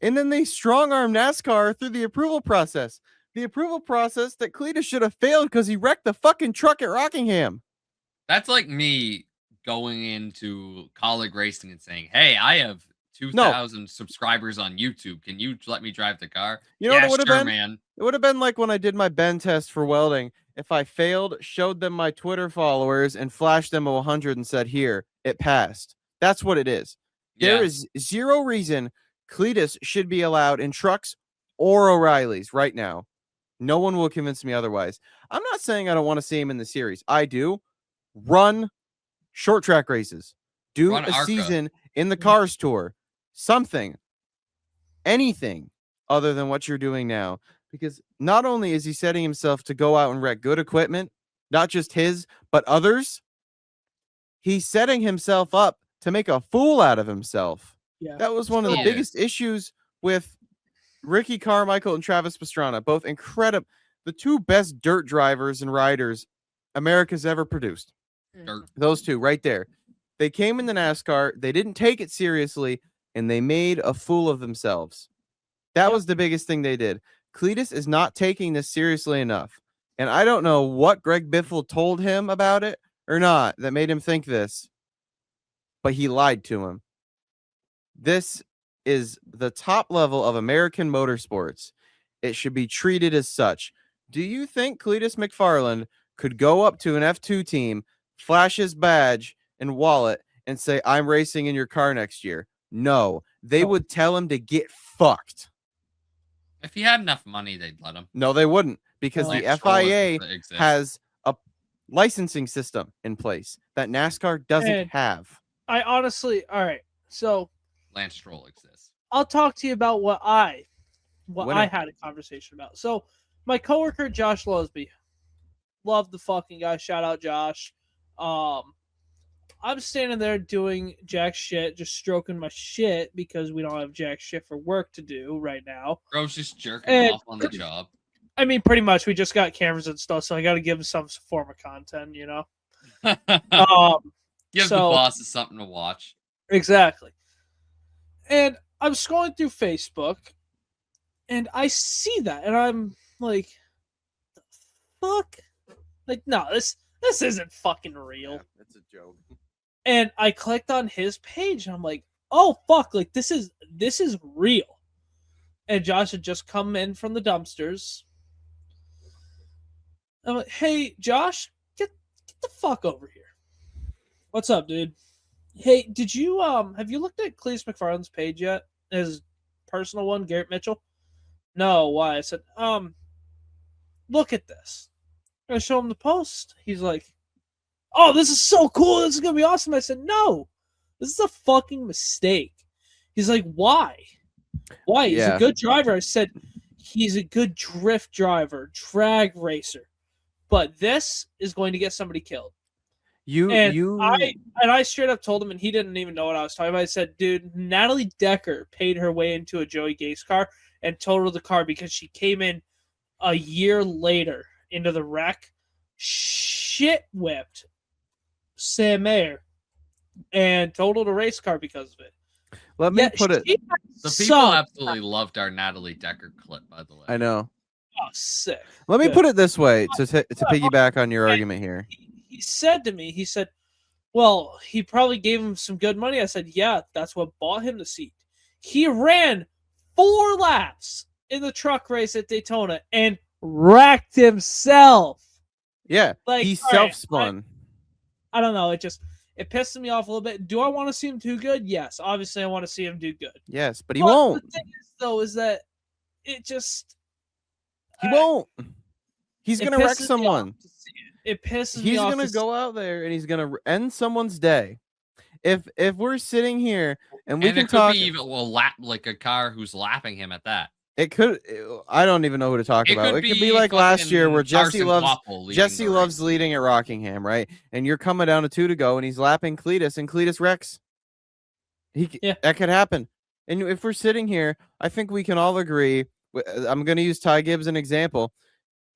And then they strong-arm NASCAR through the approval process. The approval process that Cletus should have failed because he wrecked the fucking truck at Rockingham. That's like me going into college racing and saying, "Hey, I have 2,000 subscribers on YouTube. Can you let me drive the car?" You know yeah, what it would sure, have been? man. It would have been like when I did my bend test for welding. If I failed, showed them my Twitter followers, and flashed them a 100 and said, "Here, it passed." That's what it is. Yeah. There is zero reason Cletus should be allowed in trucks or O'Reilly's right now. No one will convince me otherwise. I'm not saying I don't want to see him in the series. I do. Run short track races. Do Run a ARCA. season in the Cars Tour. Something. Anything other than what you're doing now. Because not only is he setting himself to go out and wreck good equipment, not just his, but others, he's setting himself up to make a fool out of himself. Yeah. That was one of the Yeah. biggest issues with Ricky Carmichael and Travis Pastrana, both incredible, the two best dirt drivers and riders America's ever produced. Dirt. Those two right there. They came into NASCAR, they didn't take it seriously, and they made a fool of themselves. That was the biggest thing they did. Cletus is not taking this seriously enough. And I don't know what Greg Biffle told him about it or not that made him think this, but he lied to him. This is the top level of American motorsports. It should be treated as such. Do you think Cletus McFarland could go up to an F2 team, flash his badge and wallet, and say, "I'm racing in your car next year"? No. They would tell him to get fucked. If he had enough money, they'd let him. No, they wouldn't, because the Lance Stroll FIA exists. has a licensing system in place that NASCAR doesn't And- have. I honestly, all right. So Lance Stroll exists. I'll talk to you about what I Winner. had a conversation about. So my coworker Josh Losby, love the fucking guy. Shout out Josh. I'm standing there doing jack shit, just stroking my shit because we don't have jack shit for work to do right now. Bro's just jerking And- off on the job. I mean, pretty much. We just got cameras and stuff, so I got to give him some form of content, you know. Give the so- bosses something to watch. Exactly. And I'm scrolling through Facebook, and I see that, and I'm like, "The fuck? Like, no, this isn't fucking real." It's a joke. And I clicked on his page, and I'm like, "Oh fuck! Like this is real." And Josh had just come in from the dumpsters. I'm like, "Hey, Josh, get the fuck over here. What's up, dude? Hey, did you have you looked at Cletus McFarland's page yet? His personal one, Garrett Mitchell? No, why?" I said, look at this." I show him the post. He's like, "Oh, this is so cool. This is gonna be awesome." I said, "No, this is a fucking mistake." He's like, "Why? Why? He's Yeah. a good driver." I said, "He's a good drift driver, drag racer. But this is going to get somebody killed." I straight up told him, and he didn't even know what I was talking about. I said, "Dude, Natalie Decker paid her way into a Joey Gase car and totaled the car because she came in a year later into the wreck, shit whipped Sam Mayer, and totaled a race car because of it." Let me Yeah, put it. she The people sucked. absolutely loved our Natalie Decker clip, by the way. I know. Oh, sick. Let me Good. put it this way to piggyback on your argument here. He said to me, he said, "Well, he probably gave him some good money." I said, "Yeah, that's what bought him the seat." He ran 4 laps in the truck race at Daytona and wrecked himself. Yeah, Like, he all right, self-spun. I don't know. It pisses me off a little bit. Do I want to see him do good? Yes. Obviously, I want to see him do good. Yes, but he But won't. The thing is, though, is that it just... He won't. He's it gonna wreck pisses me someone. off to see it. It pisses me He's off. gonna to go out there and he's gonna end someone's day. If we're sitting here and we and can it could talk, be even a lap, like a car who's lapping him at that. it could. I don't even know who to talk It about. could It could be like last year where Jesse loves leading at Rockingham, right? And you're coming down to 2 to go, and he's lapping Cletus, and Cletus wrecks. Yeah. That could happen. And if we're sitting here, I think we can all agree. I'm going to use Ty Gibbs as an example.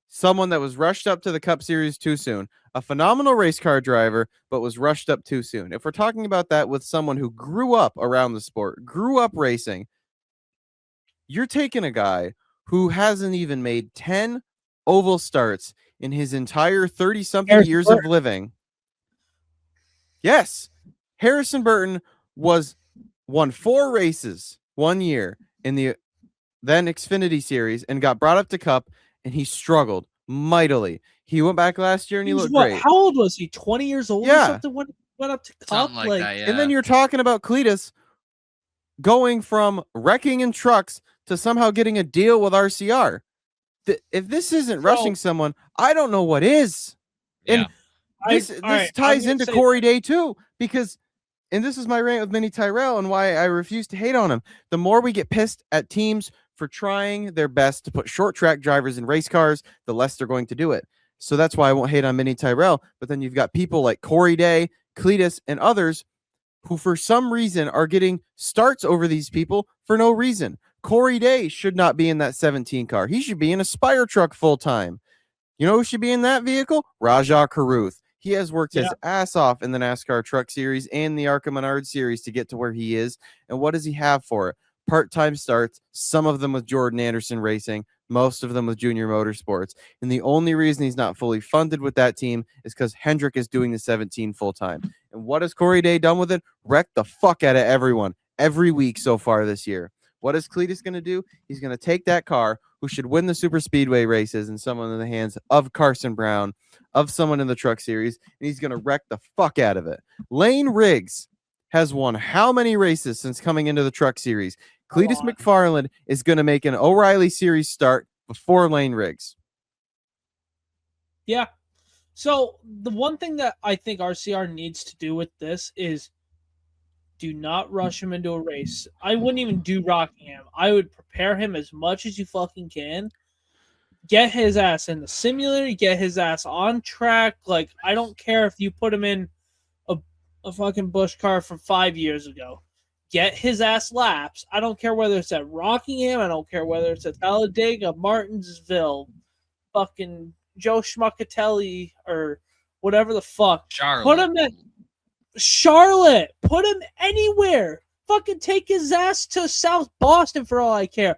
someone that was rushed up to the Cup Series too soon. A phenomenal race car driver, but was rushed up too soon. If we're talking about that with someone who grew up around the sport, grew up racing, you're taking a guy who hasn't even made 10 oval starts in his entire 30-something years of living. Yes, Harrison Burton won 4 races one year in the then Xfinity Series and got brought up to Cup, and he struggled mightily. He went back last year and he looked great. How old was he? 20 years old or something? Went up to Cup? Something like that, yeah. And then you're talking about Cletus going from wrecking in trucks to somehow getting a deal with RCR. If this isn't rushing someone, I don't know what is. Yeah. And this ties into Corey Day too, because, and this is my rant with Minnie Tyrell and why I refuse to hate on him. The more we get pissed at teams for trying their best to put short track drivers in race cars, the less they're going to do it. So that's why I won't hate on Minnie Tyrell. But then you've got people like Corey Day, Cletus, and others who for some reason are getting starts over these people for no reason. Corey Day should not be in that 17 car. He should be in a Spire truck full time. You know who should be in that vehicle? Rajah Caruth. He has worked his ass off in the NASCAR Truck Series and the ARCA Menard Series to get to where he is. And what does he have for it? Part-time starts, some of them with Jordan Anderson Racing, most of them with Junior Motorsports. And the only reason he's not fully funded with that team is because Hendrick is doing the 17 full-time. And what has Corey Day done with it? Wrecked the fuck out of everyone every week so far this year. What is Cletus going to do? He's going to take that car, who should win the super speedway races, and someone in the hands of Carson Brown, of someone in the Truck Series, and he's going to wreck the fuck out of it. Lane Riggs has won how many races since coming into the Truck Series? Cletus McFarland is going to make an O'Reilly Series start before Lane Riggs. Yeah. So the one thing that I think RCR needs to do with this is do not rush him into a race. I wouldn't even do Rockingham. I would prepare him as much as you fucking can. Get his ass in the simulator. Get his ass on track. Like, I don't care if you put him in a fucking Busch car from 5 years ago. Get his ass laps. I don't care whether it's at Rockingham. I don't care whether it's at Talladega, Martinsville, fucking Joe Schmuckatelli, or whatever the fuck. Charlotte. Put him in Charlotte. Put him anywhere. Fucking take his ass to South Boston for all I care.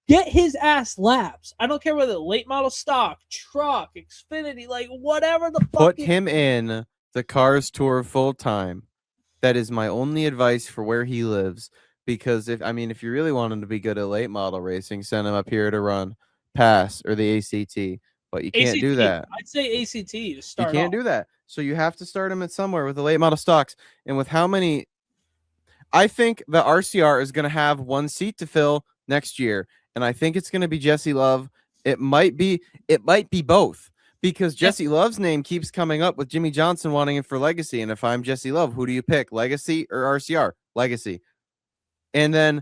Get his ass laps. I don't care whether late model stock, truck, Xfinity, like whatever the fuck. Put him in the Cars Tour full time. That is my only advice for where he lives. Because if you really want him to be good at late model racing, send him up here to run PASS or the ACT. But you can't do that. I'd say ACT to start. You can't do that. So you have to start him at somewhere with the late model stocks. And with how many, I think the RCR is going to have one seat to fill next year. And I think it's going to be Jesse Love. It might be both, because Jesse Love's name keeps coming up with Jimmy Johnson wanting him for Legacy. And if I'm Jesse Love, who do you pick, Legacy or RCR? Legacy. And then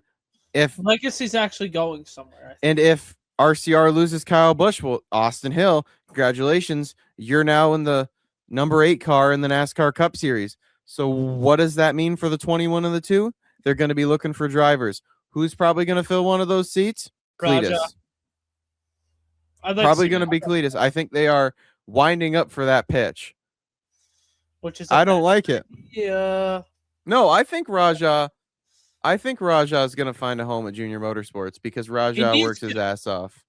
if Legacy's actually going somewhere, and if RCR loses Kyle Busch, well, Austin Hill, congratulations, you're now in the number 8 car in the NASCAR Cup Series. So what does that mean for the 21 and the 2? They're going to be looking for drivers. Who's probably going to fill one of those seats? Cletus. Probably going to be Cletus. I think they are winding up for that pitch. Which is I don't like it. Yeah. No, I think Rajah is going to find a home at Junior Motorsports because Rajah works his ass off.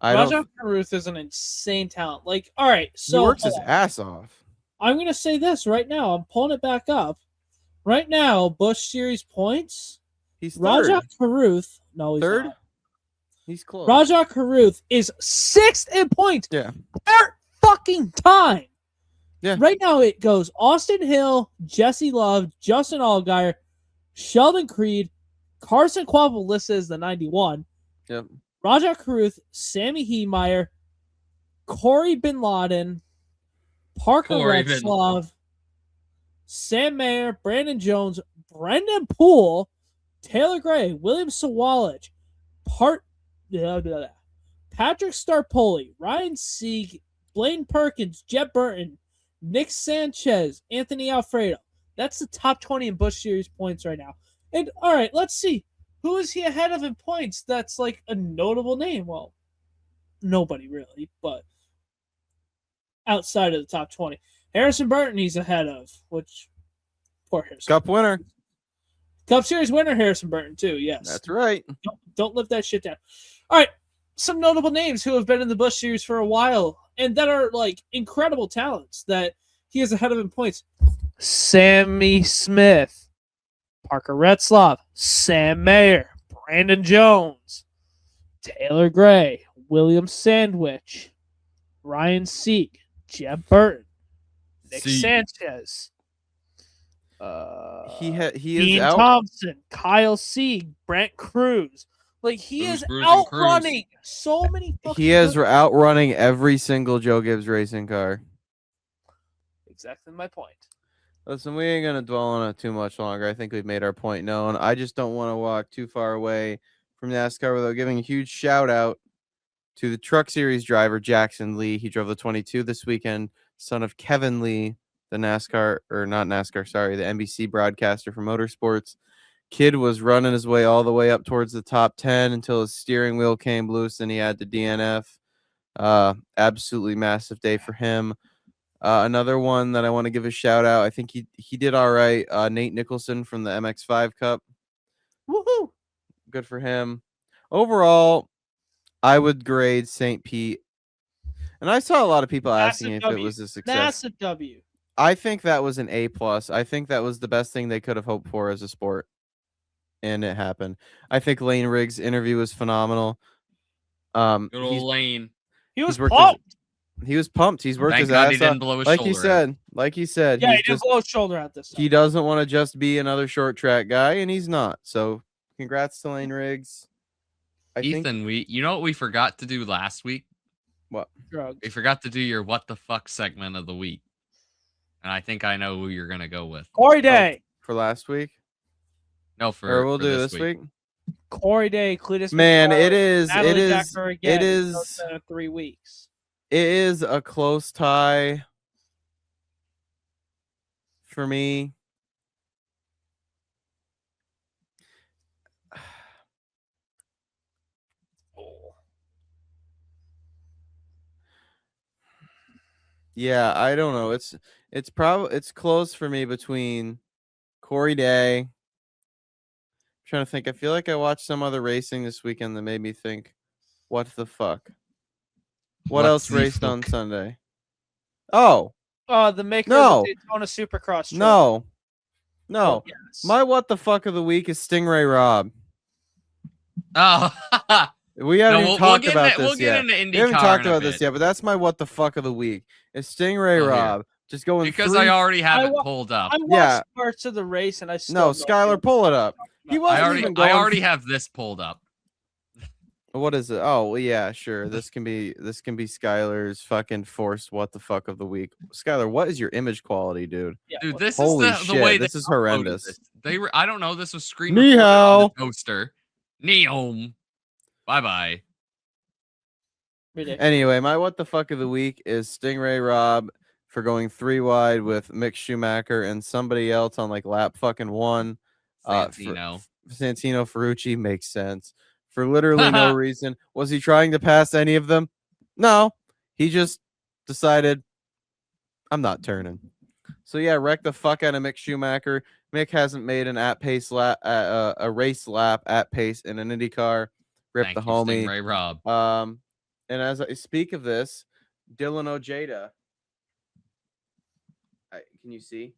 Rajah Caruth is an insane talent. Like, all right, so he works his ass off. I'm going to say this right now. I'm pulling it back up. Right now, Busch Series points. He's Rajah third. Caruth. No, he's third. Not. He's close. Rajah Caruth is 6th in points. Yeah. Per fucking time. Yeah. Right now it goes Austin Hill, Jesse Love, Justin Allgaier, Sheldon Creed, Carson Kvapil listed as the 91. Yep. Rajah Caruth, Sammy Heemeyer, Corey Bin Laden, Parker Retzlaff, Sam Mayer, Brandon Jones, Brendan Poole, Taylor Gray, William Sawalich, Patrick Starpoli, Ryan Sieg, Blaine Perkins, Jeb Burton, Nick Sanchez, Anthony Alfredo. That's the top 20 in Busch Series points right now. And all right, let's see. Who is he ahead of in points that's like a notable name? Well, nobody really, but outside of the top 20. Harrison Burton, he's ahead of, which poor Harrison. Cup winner. Cup Series winner, Harrison Burton, too. Yes. That's right. Don't lift that shit down. All right. Some notable names who have been in the Busch Series for a while and that are like incredible talents that he is ahead of in points. Sammy Smith, Parker Retzlaff, Sam Mayer, Brandon Jones, Taylor Gray, William Sandwich, Ryan Sieg, Jeb Burton, Nick Sanchez, He Dean is out. Thompson, Kyle Sieg, Brent Cruz. Like he is outrunning so many. He is outrunning every single Joe Gibbs racing car. Exactly my point. Listen, we ain't gonna dwell on it too much longer. I think we've made our point known. I just don't want to walk too far away from NASCAR without giving a huge shout out to the Truck Series driver Jackson Lee. He drove the 22 this weekend, son of Kevin Lee, the NASCAR or not NASCAR, sorry, the NBC broadcaster for motorsports. Kid was running his way all the way up towards the top 10 until his steering wheel came loose and he had to DNF. Absolutely massive day for him. Another one that I want to give a shout out. I think he did all right. Nate Nicholson from the MX5 Cup. Woohoo! Good for him. Overall, I would grade St. Pete. And I saw a lot of people asking if it was a success. Massive W. I think that was an A+. I think that was the best thing they could have hoped for as a sport. And it happened. I think Lane Riggs' interview was phenomenal. Good old Lane. He was pumped. He was pumped. He's worked his God ass he didn't off. blow his Like shoulder he said. Like he said. Yeah, he didn't blow his shoulder out this time. He doesn't want to just be another short track guy, and he's not. So congrats to Lane Riggs. Ethan, you know what we forgot to do last week? What? Drugs. We forgot to do your what the fuck segment of the week. And I think I know who you're gonna go with. Corey Day. For last week? No, for Or we'll for do this week? Corey Day, Cletus. Man, McFarland, it is 3 weeks. It is a close tie for me. Yeah, I don't know. It's close for me between Corey Day. I'm trying to think. I feel like I watched some other racing this weekend that made me think, what the fuck? What else raced on Sunday? Oh. The maker of the Daytona Supercross. No. Oh, yes. My what the fuck of the week is Stingray Robb. Oh, We haven't even talked about this we'll yet. get into IndyCar We haven't talked about in a this bit. yet, but that's my what the fuck of the week. It's Stingray Robb. Just going because I already have it pulled up. I watched parts of the race and I still No, Skylar, pull it up. He wasn't even going. I already have this pulled up. What is it? Oh, well, yeah, sure. This can be Skylar's fucking forced what the fuck of the week. Skylar, what is your image quality, dude? Yeah, Dude, this Holy is the shit, way this is uploaded horrendous. this. I don't know. This was screen Ni recorded hao. on the toaster. Neom. Bye. Anyway, my what the fuck of the week is Stingray Robb for going 3 wide with Mick Schumacher and somebody else on like lap fucking 1. Santino. Santino Ferrucci makes sense. For literally no reason. Was he trying to pass any of them? No. He just decided, I'm not turning. So yeah, wreck the fuck out of Mick Schumacher. Mick hasn't made an at pace lap, a race lap at pace in an IndyCar. Rip Thank the you, homie. Stingray Robb. And as I speak of this, Dylan Ojeda. Can you see?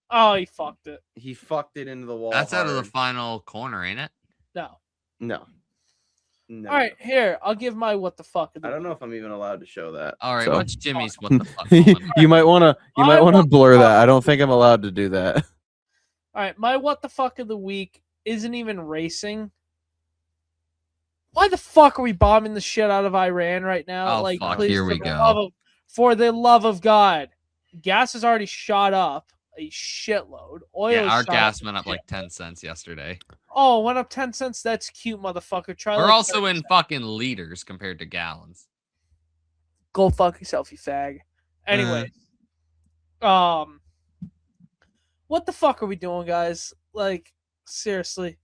Oh, he fucked it. He fucked it into the wall. That's out of the hard. final corner, ain't it? No. No. All right, here. I'll give my what the fuck. I don't know if I'm even allowed to show that. All right, so. what's Jimmy's what the fuck? Moment? You might want to blur that. I don't think I'm allowed to do that. All right, my what the fuck of the week isn't even racing. Why the fuck are we bombing the shit out of Iran right now? Oh, fuck, please, here we go. For the love of God. Gas has already shot up a shitload. Oil Yeah, our shot gas up went up a like shit. 10 cents yesterday. Oh, went up 10 cents? That's cute, motherfucker. Try We're like also 30 in cents. fucking liters compared to gallons. Go fuck yourself, you fag. Anyways. What the fuck are we doing, guys? Like, seriously.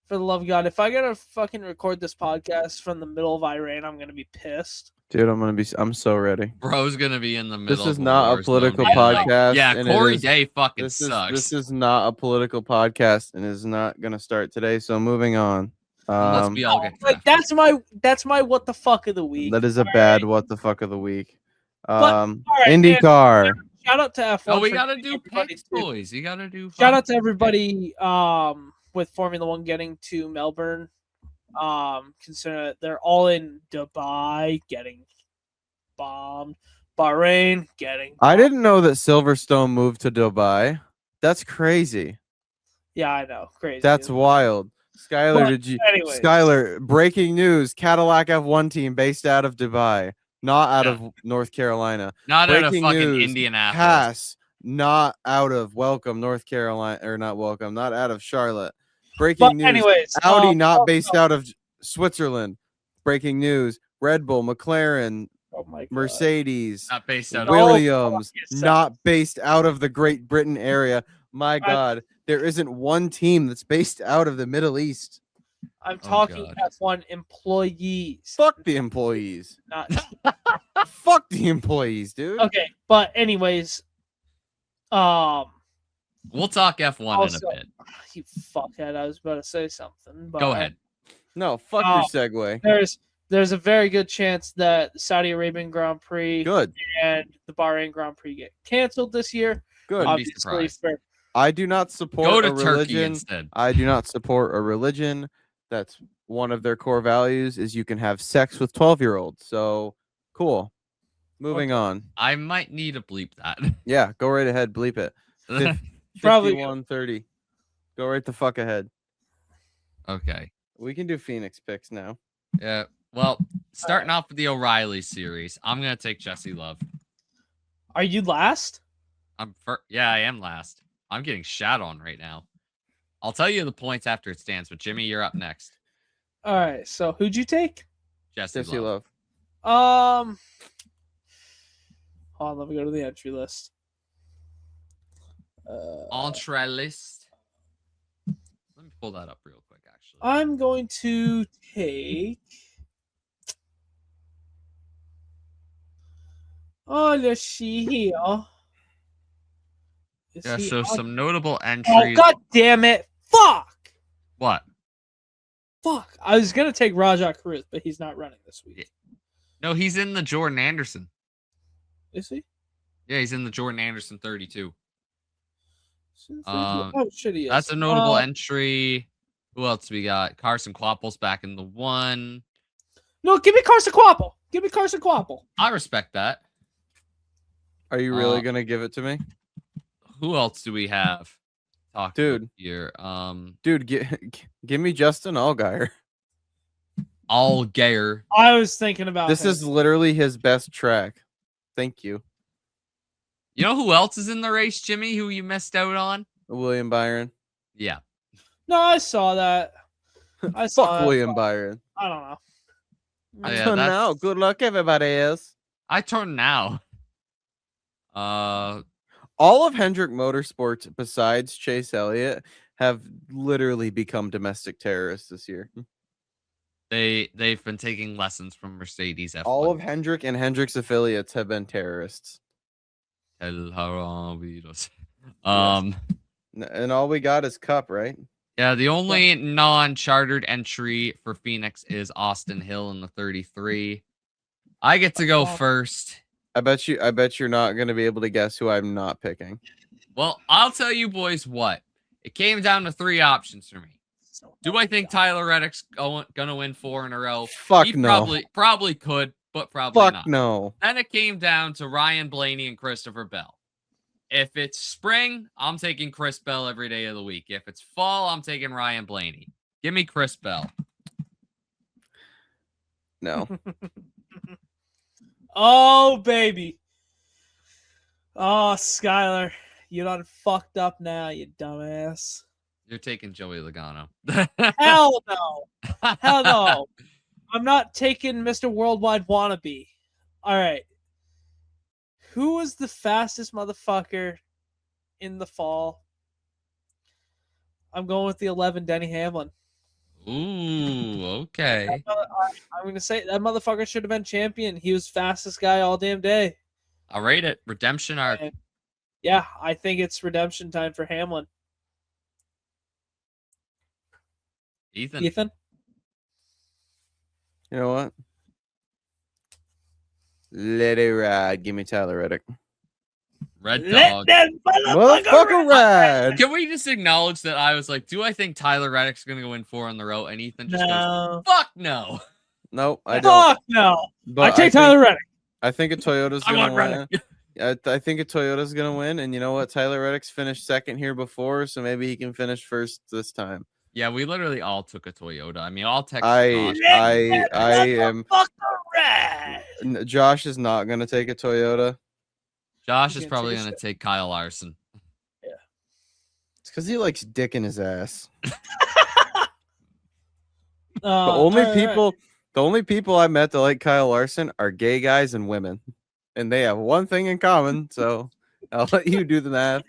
For the love of God, if I gotta fucking record this podcast from the middle of Iran, I'm gonna be pissed. Dude, I'm so ready. Bro's gonna be in the middle. This is of not a war zone political being like, podcast. yeah, and Corey it is, Day fucking this sucks. is not a political podcast and is not gonna start today. So moving on. Unless we all get Like drafted. that's my what the fuck of the week. That is a bad what the fuck of the week. But, right, IndyCar. Shout out to F1. Oh, we for gotta getting do everybody picks, to- boys. You gotta do. Shout out to everybody with Formula One getting to Melbourne. Considering that they're all in Dubai getting bombed, Bahrain getting. I didn't know that Silverstone moved to Dubai. That's crazy. Yeah, I know, crazy. That's wild. Skylar, But anyways. Skylar, breaking news. Cadillac F1 team based out of Dubai, not out of North Carolina. Not out of Breaking fucking news, Indianapolis. Haas, not out of North Carolina, or not out of Charlotte. Breaking news. Anyways, Audi not based out of Switzerland. Breaking news. Red Bull, McLaren, Oh my God. Mercedes, Not based out of Williams, fuck yourself. not based out of the Great Britain area. My God, there isn't one team that's based out of the Middle East. I'm talking God. F1 employees. Fuck the employees. Not Fuck the employees, dude. okay, but anyways, We'll talk F1 Also- in a bit. you fuckhead. I was about to say something, but Go ahead. No, fuck your segue. There's a very good chance that the Saudi Arabian Grand Prix Good. and the Bahrain Grand Prix get canceled this year. Good. Wouldn't be Obviously, surprised. for I do not support Go to a Turkey religion. instead. I do not support a religion that's one of their core values is you can have sex with 12-year-olds. So cool. Moving on. I might need to bleep that. Yeah, go right ahead. Bleep it. Probably 51-30. Go right the fuck ahead. Okay. We can do Phoenix picks now. Yeah. Well, starting off with the O'Reilly series, I'm gonna take Jesse Love. Are you last? Yeah, I am last. I'm getting shat on right now. I'll tell you the points after it stands, but Jimmy, you're up next. All right. So who'd you take? Jesse Jesse Love. Love. Hold on, let me go to the entry list. Entree list. Let me pull that up real quick, actually. I'm going to take. Oh, let's see here. Is Yeah, he so on- some notable Oh, entries. God damn it. Fuck. What? Fuck. I was going to take Rajah Cruz, but he's not running this week. No, he's in the Jordan Anderson. Is he? Yeah, he's in the Jordan Anderson 32. Oh, shit, he is. That's a notable entry. Who else we got? Carson Quapple's back in the 1. No, give me Carson Quapple. Give me Carson Quapple. I respect that. Are you really gonna give it to me? Who else do we have? Dude. Here. Dude, give me Justin Allgaier. Allgaier. I was thinking about This him. is literally his best track. Thank you. You know who else is in the race, Jimmy, who you missed out on? William Byron. Yeah. No, I saw that. I saw Fuck that. William Byron. I don't know. Oh, yeah, So that's- now, good luck, everybody else. I turn now. All of Hendrick Motorsports, besides Chase Elliott, have literally become domestic terrorists this year. They've been taking lessons from Mercedes F1. All of Hendrick and Hendrick's affiliates have been terrorists. El Harabiros. And all we got is Cup, right? Yeah, the only non-chartered entry for Phoenix is Austin Hill in the 33. I get to go first. I bet you're not going to be able to guess who I'm not picking. Well, I'll tell you boys what. It came down to 3 options for me. Do I think Tyler Reddick's gonna win 4 in a row? Fuck He no. probably could, but probably Fuck not. no. Then it came down to Ryan Blaney and Christopher Bell. If it's spring, I'm taking Chris Bell every day of the week. If it's fall, I'm taking Ryan Blaney. Give me Chris Bell. No. Oh, baby. Oh, Skylar. You done fucked up now, you dumbass. You're taking Joey Logano. Hell no. Hell no. I'm not taking Mr. Worldwide Wannabe. All right. Who was the fastest motherfucker in the fall? I'm going with the 11, Denny Hamlin. Ooh, Okay. I'm gonna say that motherfucker should have been champion. He was fastest guy all damn day. I'll rate it. Redemption arc. And yeah, I think it's redemption time for Hamlin. Ethan. You know what? Let it ride. Give me Tyler Reddick. Red Let Dog. that Motherfucker ride. Can we just acknowledge that I was like, do I think Tyler Reddick's going to go in 4 on the row? And Ethan just goes, No. fuck no. Nope, I don't. Fuck no. But I take Tyler Reddick. I think a Toyota's I gonna want win. I think a Toyota's gonna win, and you know what? Tyler Reddick's finished second here before, so maybe he can finish first this time. Yeah, we literally all took a Toyota. I mean, all text. Josh is not gonna take a Toyota. Josh He's is gonna probably take a going to take Kyle Larson. It's because he likes dick in his ass. The All only people I met that like Kyle Larson are gay guys and women, and they have one thing in common. So I'll let you do the math.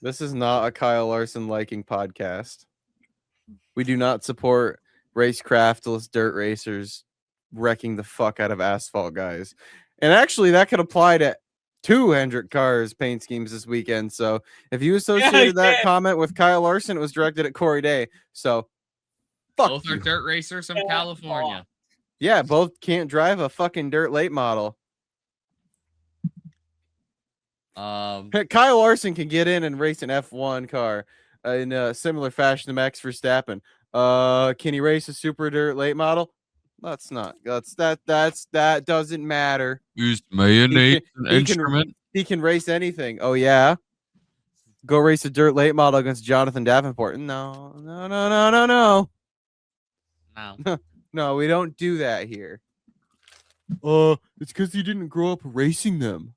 This is not a Kyle Larson liking podcast. We do not support racecraftless dirt racers wrecking the fuck out of asphalt guys. And actually, that could apply to 2 Hendrick Cars paint schemes this weekend. So if you associated that comment with Kyle Larson, it was directed at Corey Day. So fuck Both you. are dirt racers from California. Yeah, both can't drive a fucking dirt late model. Kyle Larson can get in and race an F1 car in a similar fashion to Max Verstappen. Can he race a super dirt late model? That doesn't matter. Use mayonnaise He can race anything. Oh yeah. Go race a dirt late model against Jonathan Davenport. No. No. No, we don't do that here. It's because you didn't grow up racing them.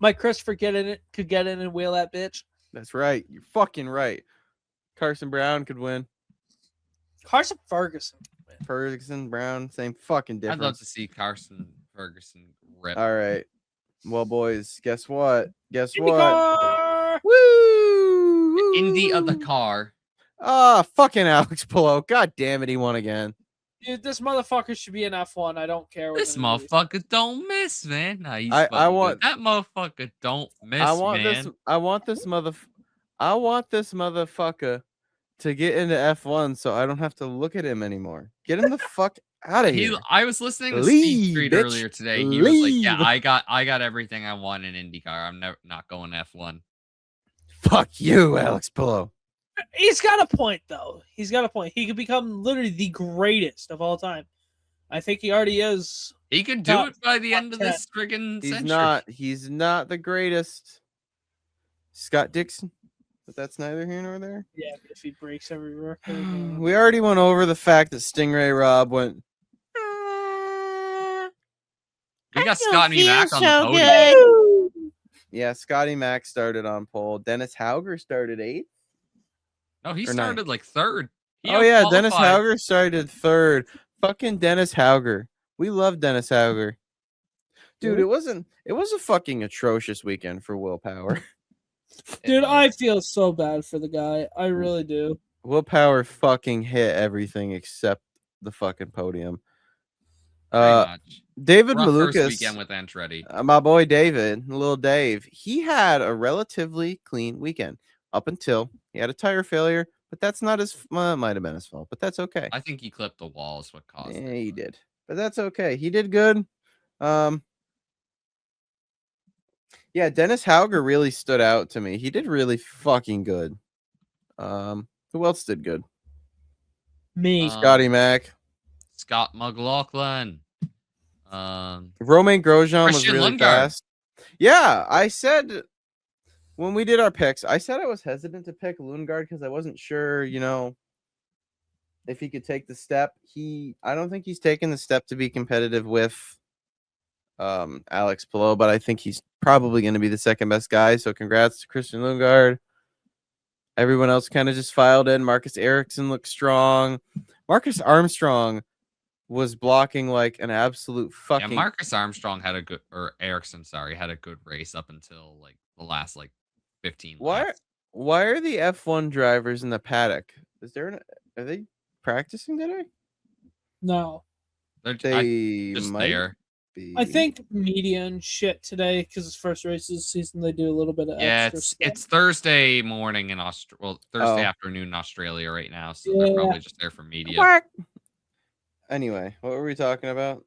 Mike Christopher could get in and wheel that bitch. That's right. You're fucking right. Carson Brown could win. Carson Ferguson. Ferguson, Brown, same fucking difference. I'd love to see Carson Ferguson rip. All right. Well, boys, guess what? IndyCar! Woo! Indy of the car. Fucking Alex Palou. God damn it, he won again. Dude, this motherfucker should be an F1. I don't care. This motherfucker don't miss, man. Nah, he's I want good. That motherfucker don't miss, I want man. I want this motherfucker to get into F1 so I don't have to look at him anymore. Get him the fuck out of here. I was listening to Leave, Speed Street bitch. earlier today. He was like, "Yeah, Leave. I got everything I want in IndyCar. I'm not going F1." Fuck you, Alex Palou. He's got a point, though. He's got a point. He could become literally the greatest of all time. I think he already is. He could do it by the end of this friggin' century. He's not the greatest. Scott Dixon, but that's neither here nor there. Yeah, if he breaks every record. We already went over the fact that Stingray Rob went. We got Scott and Mac on the podium. Yeah, Scotty Mack started on pole. Dennis Hauger started 8th. No, he Or started like 3rd. Oh yeah, Dennis Hauger started 3rd. Fucking Dennis Hauger. We love Dennis Hauger. Dude, it was a fucking atrocious weekend for Willpower. Dude, I feel so bad for the guy. I really do. Willpower fucking hit everything except the fucking podium. David Rough Malukas, first weekend with Andretti. My boy David, little Dave, he had a relatively clean weekend up until he had a tire failure, but that's not his. Well, it might have been his fault, but that's okay. I think he clipped the wall is what caused it. Yeah, he did, but that's okay. He did good. Yeah, Dennis Hauger really stood out to me. He did really fucking good. Who else did good? Me. Scotty Mack. Scott McLaughlin. Romain Grosjean was Christian really Lundgaard. fast. Yeah, I said when we did our picks, I said I was hesitant to pick Lundgaard because I wasn't sure, if he could take the step. I don't think he's taken the step to be competitive with Alex Palou, but I think he's probably going to be the second best guy. So congrats to Christian Lundgaard. Everyone else kind of just filed in. Marcus Ericsson looked strong. Marcus Armstrong was blocking like an absolute fucking. Yeah, Marcus Armstrong had a good, or Ericsson, sorry, had a good race up until like the last 15 Why? laps. Why are the F1 drivers in the paddock? Are they practicing today? No. They just might there. be. I think media and shit today, because it's first race of the season, they do a little bit of Yeah, extra stuff. it's Thursday morning in Thursday Oh. afternoon in Australia right now, so Yeah. they're probably just there for media. Quack. Anyway, what were we talking about?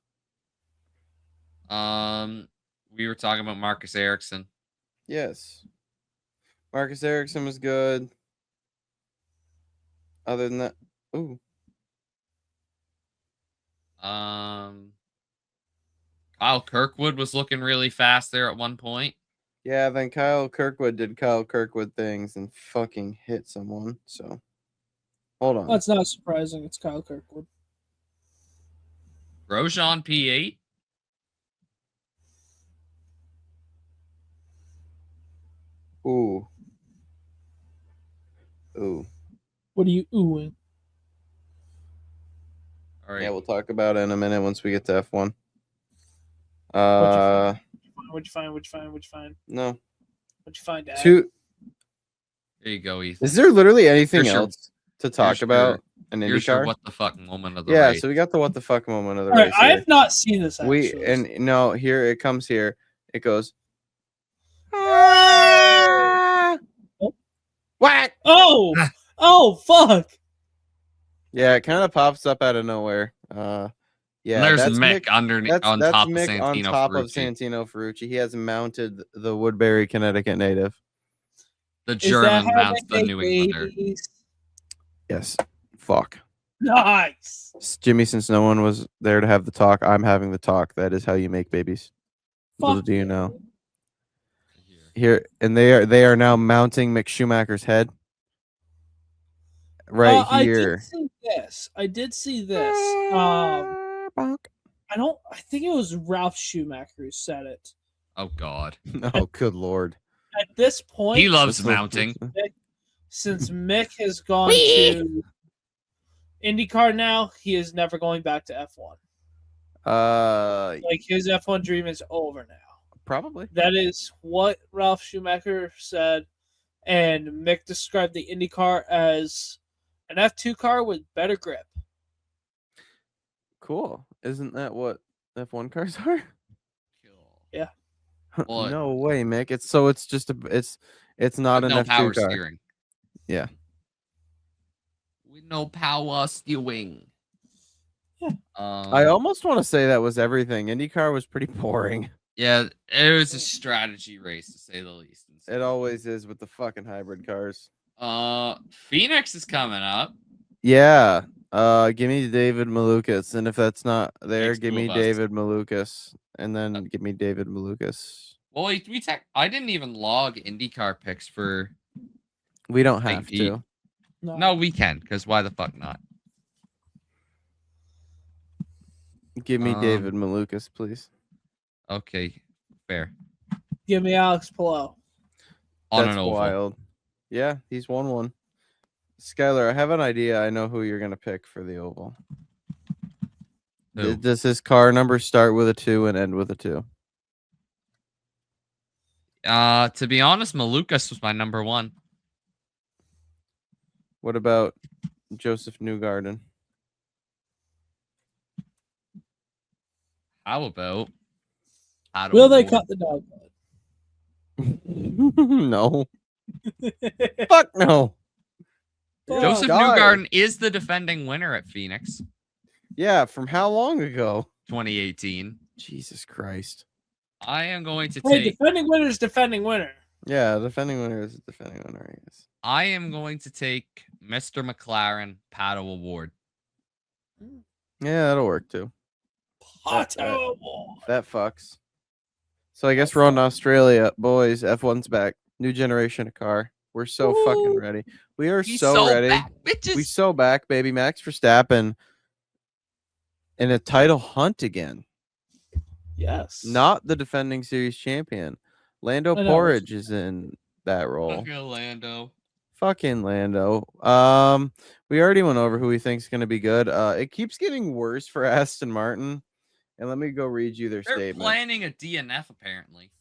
We were talking about Marcus Ericsson. Yes. Marcus Ericsson was good. Other than that, ooh. Kyle Kirkwood was looking really fast there at one point. Yeah, then Kyle Kirkwood did Kyle Kirkwood things and fucking hit someone. So, hold on. That's not surprising. It's Kyle Kirkwood. Grosjean P8. Ooh. Ooh. What are you oohing? All right. Yeah, we'll talk about it in a minute once we get to F1. What'd you find? No. What'd you find, Dad? There you go, Ethan. Is there literally anything Here's your- else to talk here's about in Here's your IndyCar? what the fuck moment of the Yeah, race. so we got the what the fuck moment of the All right, race. I here. have not seen this actually. Here it comes here. It goes. Whack! Oh, fuck! Yeah, it kind of pops up out of nowhere. Yeah, And there's that's Mick underneath on that's top of Mick Santino on top of Ferrucci. Santino Ferrucci. He has mounted the Woodbury, Connecticut native. The Is that German how mounts they the make New Englander. babies? Yes. Fuck. Nice. Jimmy, since no one was there to have the talk, I'm having the talk. That is how you make babies. Little Fuck do you yeah. know. Here, and they are now mounting Mick Schumacher's head. Right here. I did see this. Bonk. I think it was Ralph Schumacher who said it. Oh God. Oh, good lord. At this point, He loves mounting. since Mick has gone to IndyCar now, he is never going back to F1. Like his F1 dream is over now. Probably. That is what Ralph Schumacher said, and Mick described the IndyCar as an F2 car with better grip. Cool. Isn't that what F1 cars are? Yeah. Well, No way, Mick. It's just it's not an no F2 power car. steering. Yeah. With no power steering. Yeah. I almost want to say that was everything. IndyCar was pretty boring. Yeah, it was a strategy race to say the least. It always is with the fucking hybrid cars. Phoenix is coming up. Yeah. Give me David Malukas, and if that's not there, Makes give two me of us. David Malukas, and then give me David Malukas. Well, I didn't even log IndyCar picks for. We don't St. have Pete. to. No, we can, because why the fuck not? Give me David Malukas, please. Okay, fair. Give me Alex Palou. On That's an oval. wild. Yeah, he's won one. Skylar, I have an idea. I know who you're gonna pick for the oval. Who? Does his car number start with a 2 and end with a 2? To be honest, Malukas was my number one. What about Joseph Newgarden? How about? Will they cut the dog? No. Fuck no. Joseph God. Newgarden is the defending winner at Phoenix Yeah, from how long ago? 2018. Jesus Christ. I am going to Hey, take. defending winner is defending winner. Yeah, defending winner is a defending winner, I guess. I am going to take Mr. McLaren Pato Award. Yeah, that'll work too. Pato. That fucks. So I guess we're on Australia. Boys, F1's back. New generation of car. We're so fucking ready. We are so ready. Back, bitches. We so back, baby. Max Verstappen in a title hunt again. Yes. Not the defending series champion. Lando I know. Porridge is in that role. Fucking Lando. Fucking Lando. We already went over who we think is going to be good. It keeps getting worse for Aston Martin. And let me go read you their They're statement. planning a DNF apparently.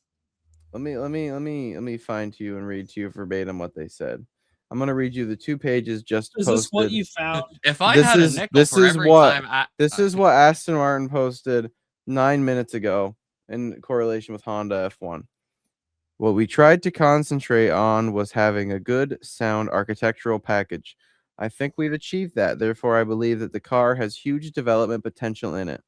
let me find to you and read to you verbatim what they said. I'm gonna read you the 2 pages just Is posted. this what you found? If I This had is a nickel this for is every what time this is what Aston Martin posted 9 minutes ago in correlation with Honda F1. What we tried to concentrate on was having a good, sound architectural package. I think we've achieved that. Therefore, I believe that the car has huge development potential in it.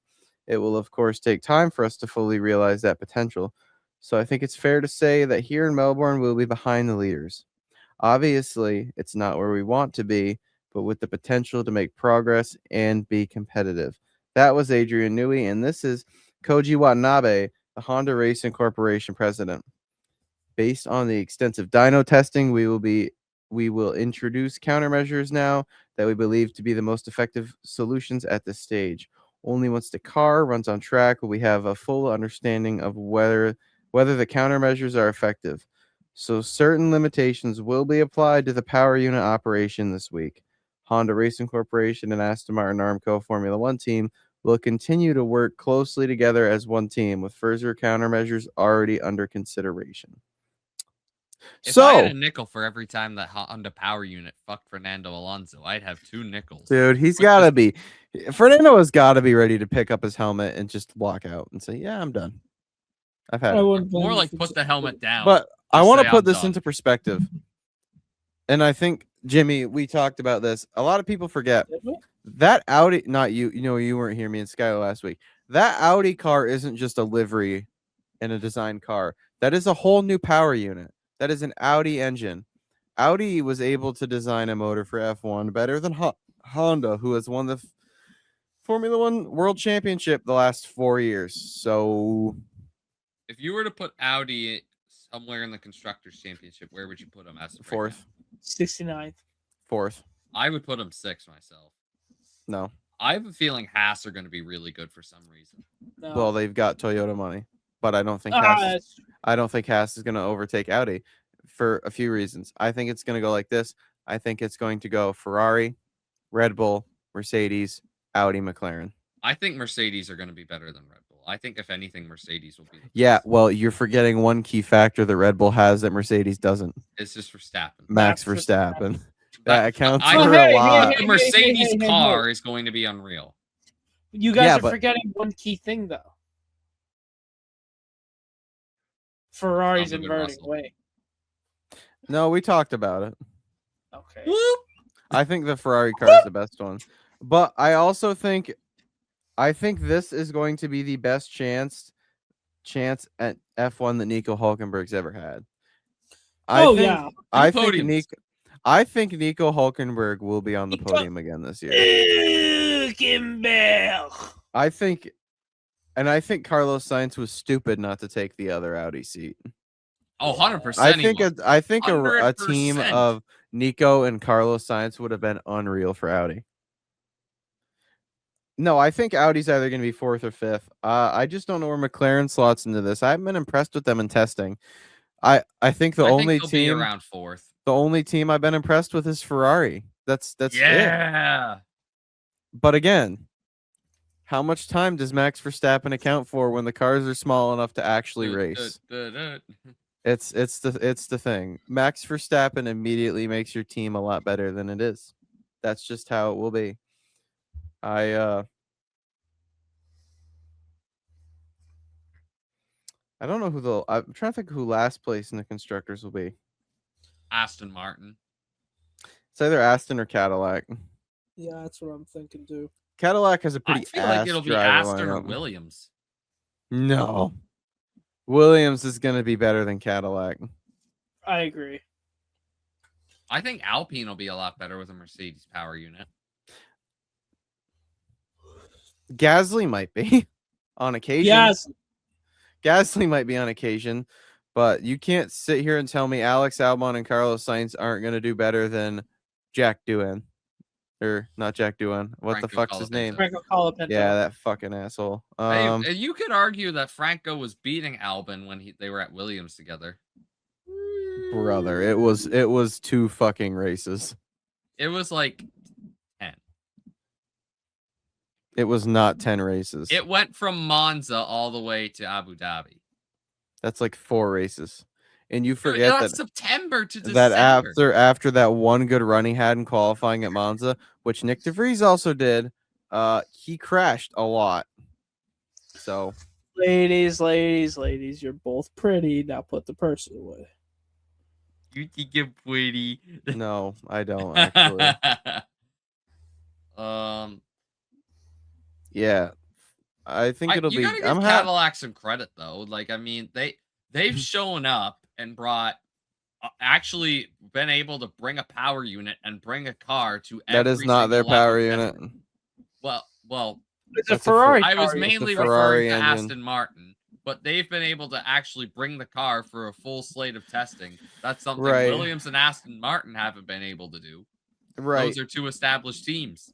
It will, of course, take time for us to fully realize that potential. So I think it's fair to say that here in Melbourne, we'll be behind the leaders. Obviously, it's not where we want to be, but with the potential to make progress and be competitive. That was Adrian Newey, and this is Koji Watanabe, the Honda Racing Corporation president. Based on the extensive dyno testing, we will introduce countermeasures now that we believe to be the most effective solutions at this stage. Only once the car runs on track will we have a full understanding of whether the countermeasures are effective. So certain limitations will be applied to the power unit operation this week. Honda Racing Corporation and Aston Martin Armco Formula One team will continue to work closely together as one team with further countermeasures already under consideration. If I had a So, nickel for every time that Honda power unit fucked Fernando Alonso, I'd have 2 nickels. dude, he's Which got to is- be. Fernando has got to be ready to pick up his helmet and just walk out and say, "Yeah, I'm done. I've had I it." wouldn't blame More you like for put the helmet down. But I Just want say, to put "I'm this done." into perspective. And I think, Jimmy, we talked about this. A lot of people forget Did we? that Audi, not you, you weren't here, me and Skylar last week. That Audi car isn't just a livery and a design car. That is a whole new power unit. That is an Audi engine. Audi was able to design a motor for F1 better than Honda, who has won the Formula One World Championship the last 4 years. So, If you were to put Audi somewhere in the Constructors' Championship, where would you put them as of right now? 69th. Fourth. I would put them 6th myself. No. I have a feeling Haas are going to be really good for some reason. No. Well, they've got Toyota money, but I don't think Haas is going to overtake Audi for a few reasons. I think it's going to go like this. I think it's going to go Ferrari, Red Bull, Mercedes, Audi, McLaren. I think Mercedes are going to be better than Red Bull. I think if anything, Mercedes will be. Yeah, well, you're forgetting one key factor that Red Bull has that Mercedes doesn't. It's just Verstappen. Max Max Verstappen. That accounts I- for a lot. The Mercedes car is going to be unreal. You guys Yeah, are but- forgetting one key thing, though. Ferrari's Other than inverting Russell. weight. No, we talked about it. Okay. Whoop. I think the Ferrari car is the best one. But I also think this is going to be the best chance at F1 that Nico Hulkenberg's ever had. I think Nico Hulkenberg will be on the podium again this year. I think Carlos Sainz was stupid not to take the other Audi seat. Oh, 100%. I think a team 100%. of Nico and Carlos Sainz would have been unreal for Audi. No, I think Audi's either going to be 4th or 5th. I just don't know where McLaren slots into this. I haven't been impressed with them in testing. I think the only they'll be team around 4th. The only team I've been impressed with is Ferrari. That's it. Yeah. But again, how much time does Max Verstappen account for when the cars are small enough to actually race? It's the thing. Max Verstappen immediately makes your team a lot better than it is. That's just how it will be. I don't know I'm trying to think who last place in the constructors will be. Aston Martin. It's either Aston or Cadillac. Yeah, that's what I'm thinking too. Cadillac has a pretty I feel like it'll be driver Aston or lineup. Williams. No. Williams is going to be better than Cadillac. I agree. I think Alpine will be a lot better with a Mercedes power unit. Gasly might be on occasion. Yes. Gasly might be on occasion, but you can't sit here and tell me Alex Albon and Carlos Sainz aren't going to do better than Jack Doohan. Or not Jack Doohan. What the fuck's his name? Franco Colapinto. Yeah, that fucking asshole. Hey, you could argue that Franco was beating Albon when they were at Williams together. Brother, it was 2 fucking races. It was like 10. It was not 10 races. It went from Monza all the way to Abu Dhabi. That's like 4 races. And you Dude, forget that's that September to that December. after that one good run he had in qualifying at Monza, which Nick DeVries also did, he crashed a lot. So Ladies, you're both pretty. Now put the person away. You think you're pretty. no, I don't actually. Yeah. I think it'll you be. gotta give Cadillac some credit though. Like, I mean, they've shown up and brought actually been able to bring a power unit and bring a car to that every is not their single lap power of unit. testing. Well, It's a That's a Ferrari. I was car. mainly Ferrari referring to engine. Aston Martin, but they've been able to actually bring the car for a full slate of testing. That's something Right. Williams and Aston Martin haven't been able to do. Right. Those are 2 established teams.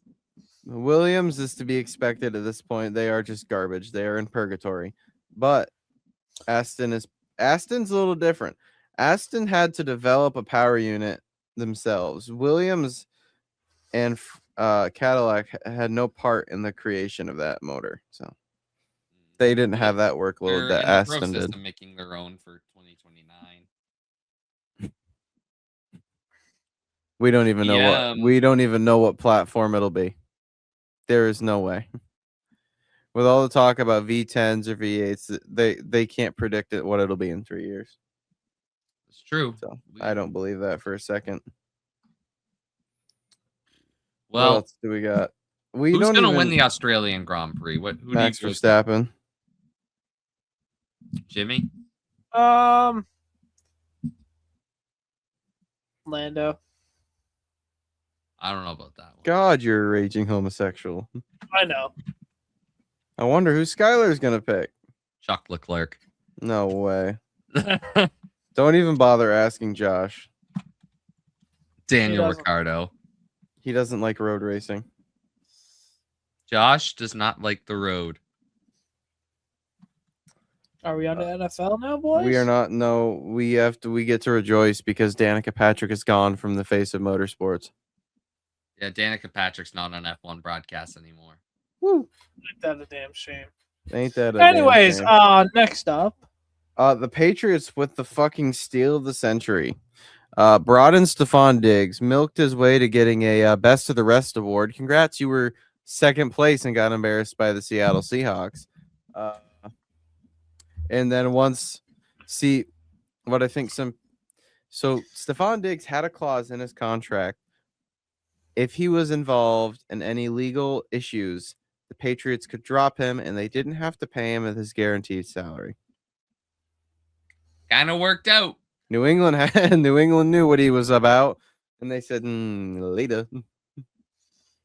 Williams is to be expected at this point. They are just garbage. They are in purgatory. But Aston's a little different. Aston had to develop a power unit themselves. Williams and Cadillac had no part in the creation of that motor. So they didn't have that workload They're that in the Aston process did. of making their own for 2029. We don't even know what platform it'll be. There is no way. With all the talk about V10s or V8s, they can't predict what it'll be in 3 years. It's true. So I don't believe that for a second. Well, what else do we got? Who's going to win the Australian Grand Prix? Who Max do you Verstappen. Jimmy? Lando. I don't know about that one. God, you're a raging homosexual. I know. I wonder who Skylar's going to pick. Chuck Leclerc. No way. Don't even bother asking Josh. Daniel Ricciardo. He doesn't like road racing. Josh does not like the road. Are we on the NFL now, boys? We are not. No, we get to rejoice because Danica Patrick is gone from the face of motorsports. Yeah, Danica Patrick's not on F1 broadcast anymore. Woo. Ain't that a damn shame? Ain't that a Anyways, damn shame. next up. The Patriots with the fucking steal of the century. Brought in Stephon Diggs, milked his way to getting a Best of the Rest award. Congrats, you were second place and got embarrassed by the Seattle Seahawks. And then so Stephon Diggs had a clause in his contract. If he was involved in any legal issues, the Patriots could drop him and they didn't have to pay him his guaranteed salary. Kind of worked out. New England knew what he was about, and they said later.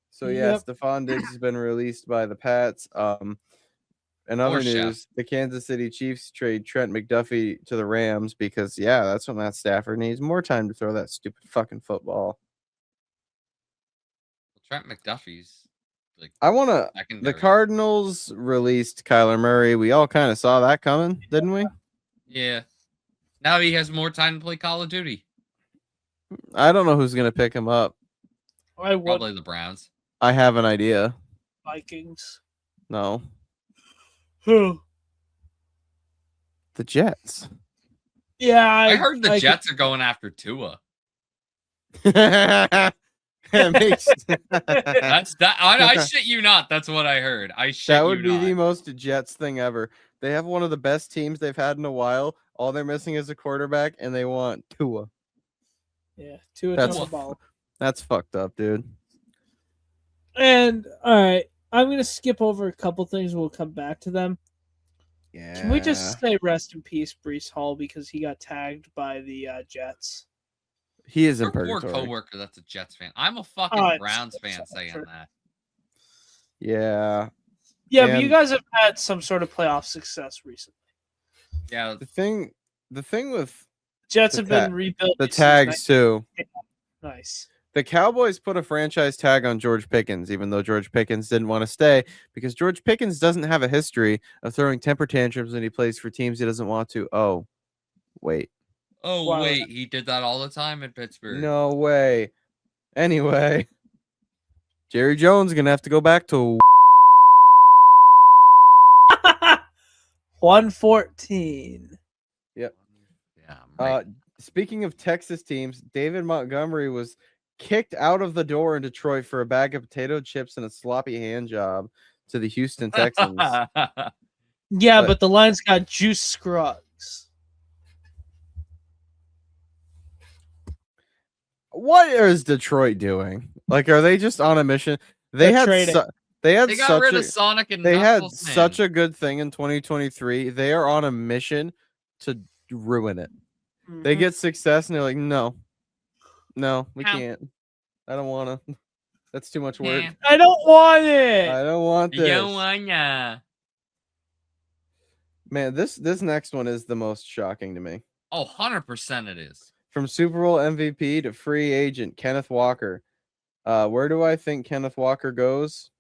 So yeah, Stephon Diggs has been released by the Pats. In other news, the Kansas City Chiefs trade Trent McDuffie to the Rams because that's what Matt Stafford needs, more time to throw that stupid fucking football. Trent McDuffie's like the Cardinals released Kyler Murray. We all kind of saw that coming, didn't we? Yeah. Now he has more time to play Call of Duty. I don't know who's going to pick him up. Probably the Browns. I have an idea. Vikings. No. Who? The Jets. Yeah, I heard the Jets are going after Tua. I shit you not. That's what I heard. That would be the most Jets thing ever. They have one of the best teams they've had in a while. All they're missing is a quarterback, and they want Tua. Yeah, Tua. That's fucked up, dude. And all right, I'm gonna skip over a couple things. We'll come back to them. Yeah. Can we just say rest in peace, Breece Hall, because he got tagged by the Jets? He is in Poor purgatory. coworker that's a Jets fan. I'm a fucking Browns fan saying that. Yeah. Yeah, but you guys have had some sort of playoff success recently. Yeah. The thing with Jets have been rebuilt. The tags too. Nice. The Cowboys put a franchise tag on George Pickens, even though George Pickens didn't want to stay, because George Pickens doesn't have a history of throwing temper tantrums when he plays for teams he doesn't want to. Oh, wait. Wait, he did that all the time in Pittsburgh. No way. Anyway, Jerry Jones is gonna have to go back to 114. Speaking of Texas teams, David Montgomery was kicked out of the door in Detroit for a bag of potato chips and a sloppy hand job to the Houston Texans. Yeah, but the Lions got Juice Scruggs. What is Detroit doing? Like, are they just on a mission? They They're had trading. they had They got such rid a, of Sonic and they had Knuckles, man. such a good thing in 2023. They are on a mission to ruin it. They get success and they're like, no, we can't. I don't want to. That's too much work. I don't want it. I don't want this. You don't wanna. Man, this next one is the most shocking to me. Oh, 100% it is. From Super Bowl MVP to free agent Kenneth Walker. Where do I think Kenneth Walker goes?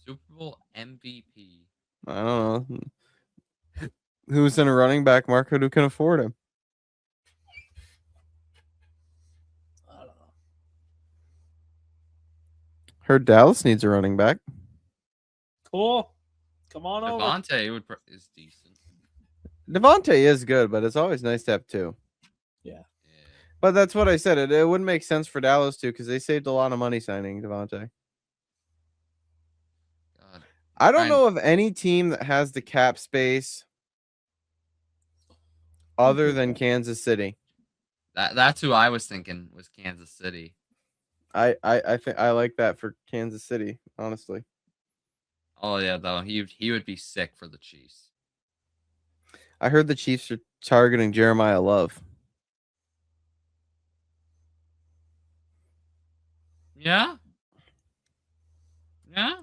Super Bowl MVP. I don't know. Who's in a running back market who can afford him? I don't know. Heard Dallas needs a running back. Cool. Come on over. Devontae is decent. Devontae is good, but it's always nice to have two. Yeah. But that's what I said. It wouldn't make sense for Dallas too because they saved a lot of money signing Devontae. God. I don't know of any team that has the cap space other than Kansas City. That's who I was thinking was Kansas City. I think I like that for Kansas City, honestly. Oh yeah, though he would be sick for the Chiefs. I heard the Chiefs are targeting Jeremiah Love. Yeah. Yeah.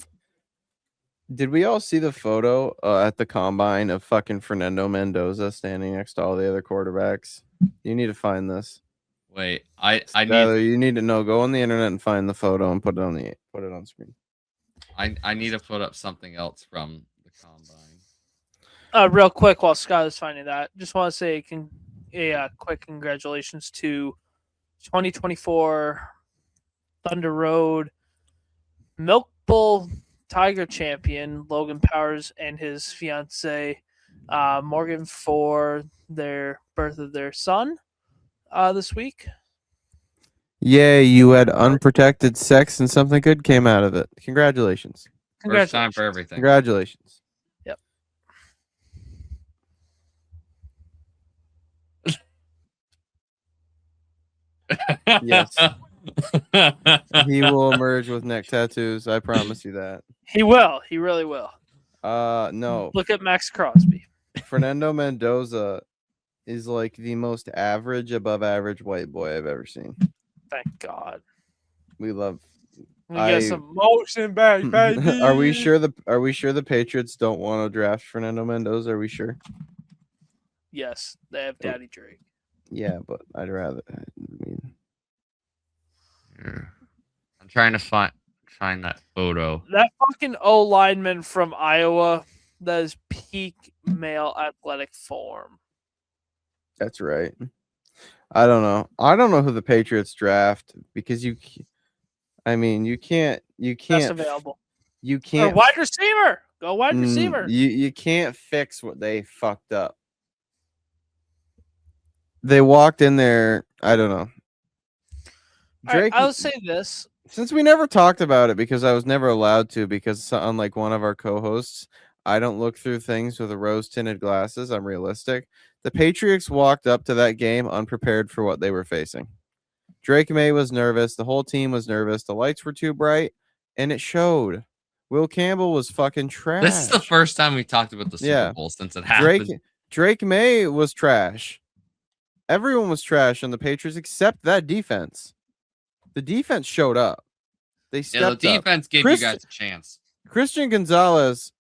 Did we all see the photo at the combine of fucking Fernando Mendoza standing next to all the other quarterbacks? You need to find this. Wait, I Tyler, need you need to know. Go on the internet and find the photo and put it on screen. I need to put up something else from the combine. Real quick, while Scott is finding that, just want to say a quick congratulations to 2024 Thunder Road Milk Bull Tiger champion Logan Powers and his fiance Morgan for their birth of their son this week. Yeah, you had unprotected sex and something good came out of it. Congratulations. First time for everything. Congratulations. Yep. Yes. He will emerge with neck tattoos. I promise you that. He will. He really will. No. Look at Max Crosby. Fernando Mendoza is like the most average, above average white boy I've ever seen. Thank God. We love. We get some motion back, baby. Are we sure the Patriots don't want to draft Fernando Mendoza? Are we sure? Yes, they have Daddy Drake. Yeah, but I'd rather. I mean, I'm trying to find that photo. That fucking O lineman from Iowa, that is peak male athletic form. that's right. I don't know. I don't know who the Patriots draft because you can't. That's available. You Or can't. wide receiver. Go wide receiver. You can't fix what they fucked up. They walked in there. I don't know. Drake, I'll say this. Since we never talked about it because I was never allowed to, because unlike one of our co-hosts, I don't look through things with rose-tinted glasses. I'm realistic. The Patriots walked up to that game unprepared for what they were facing. Drake May was nervous. The whole team was nervous. The lights were too bright, and it showed. Will Campbell was fucking trash. This is the first time we talked about the Super Bowl since it happened. Drake May was trash. Everyone was trash on the Patriots except that defense. The defense showed up. They stepped up. The defense gave you guys a chance. Christian Gonzalez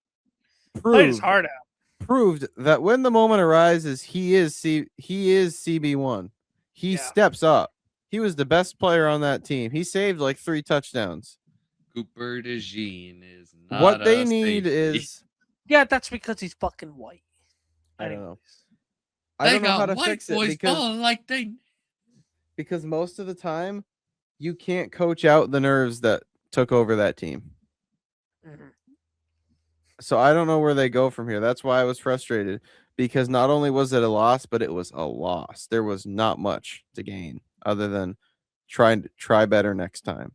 played his heart out. Proved that when the moment arises, he is CB1. He steps up. He was the best player on that team. He saved like 3 touchdowns. Cooper DeJean is not what they need is. Yeah, that's because he's fucking white. I don't know. I don't know how to fix it because most of the time you can't coach out the nerves that took over that team. So I don't know where they go from here. That's why I was frustrated because not only was it a loss, but it was a loss. There was not much to gain other than trying to try better next time.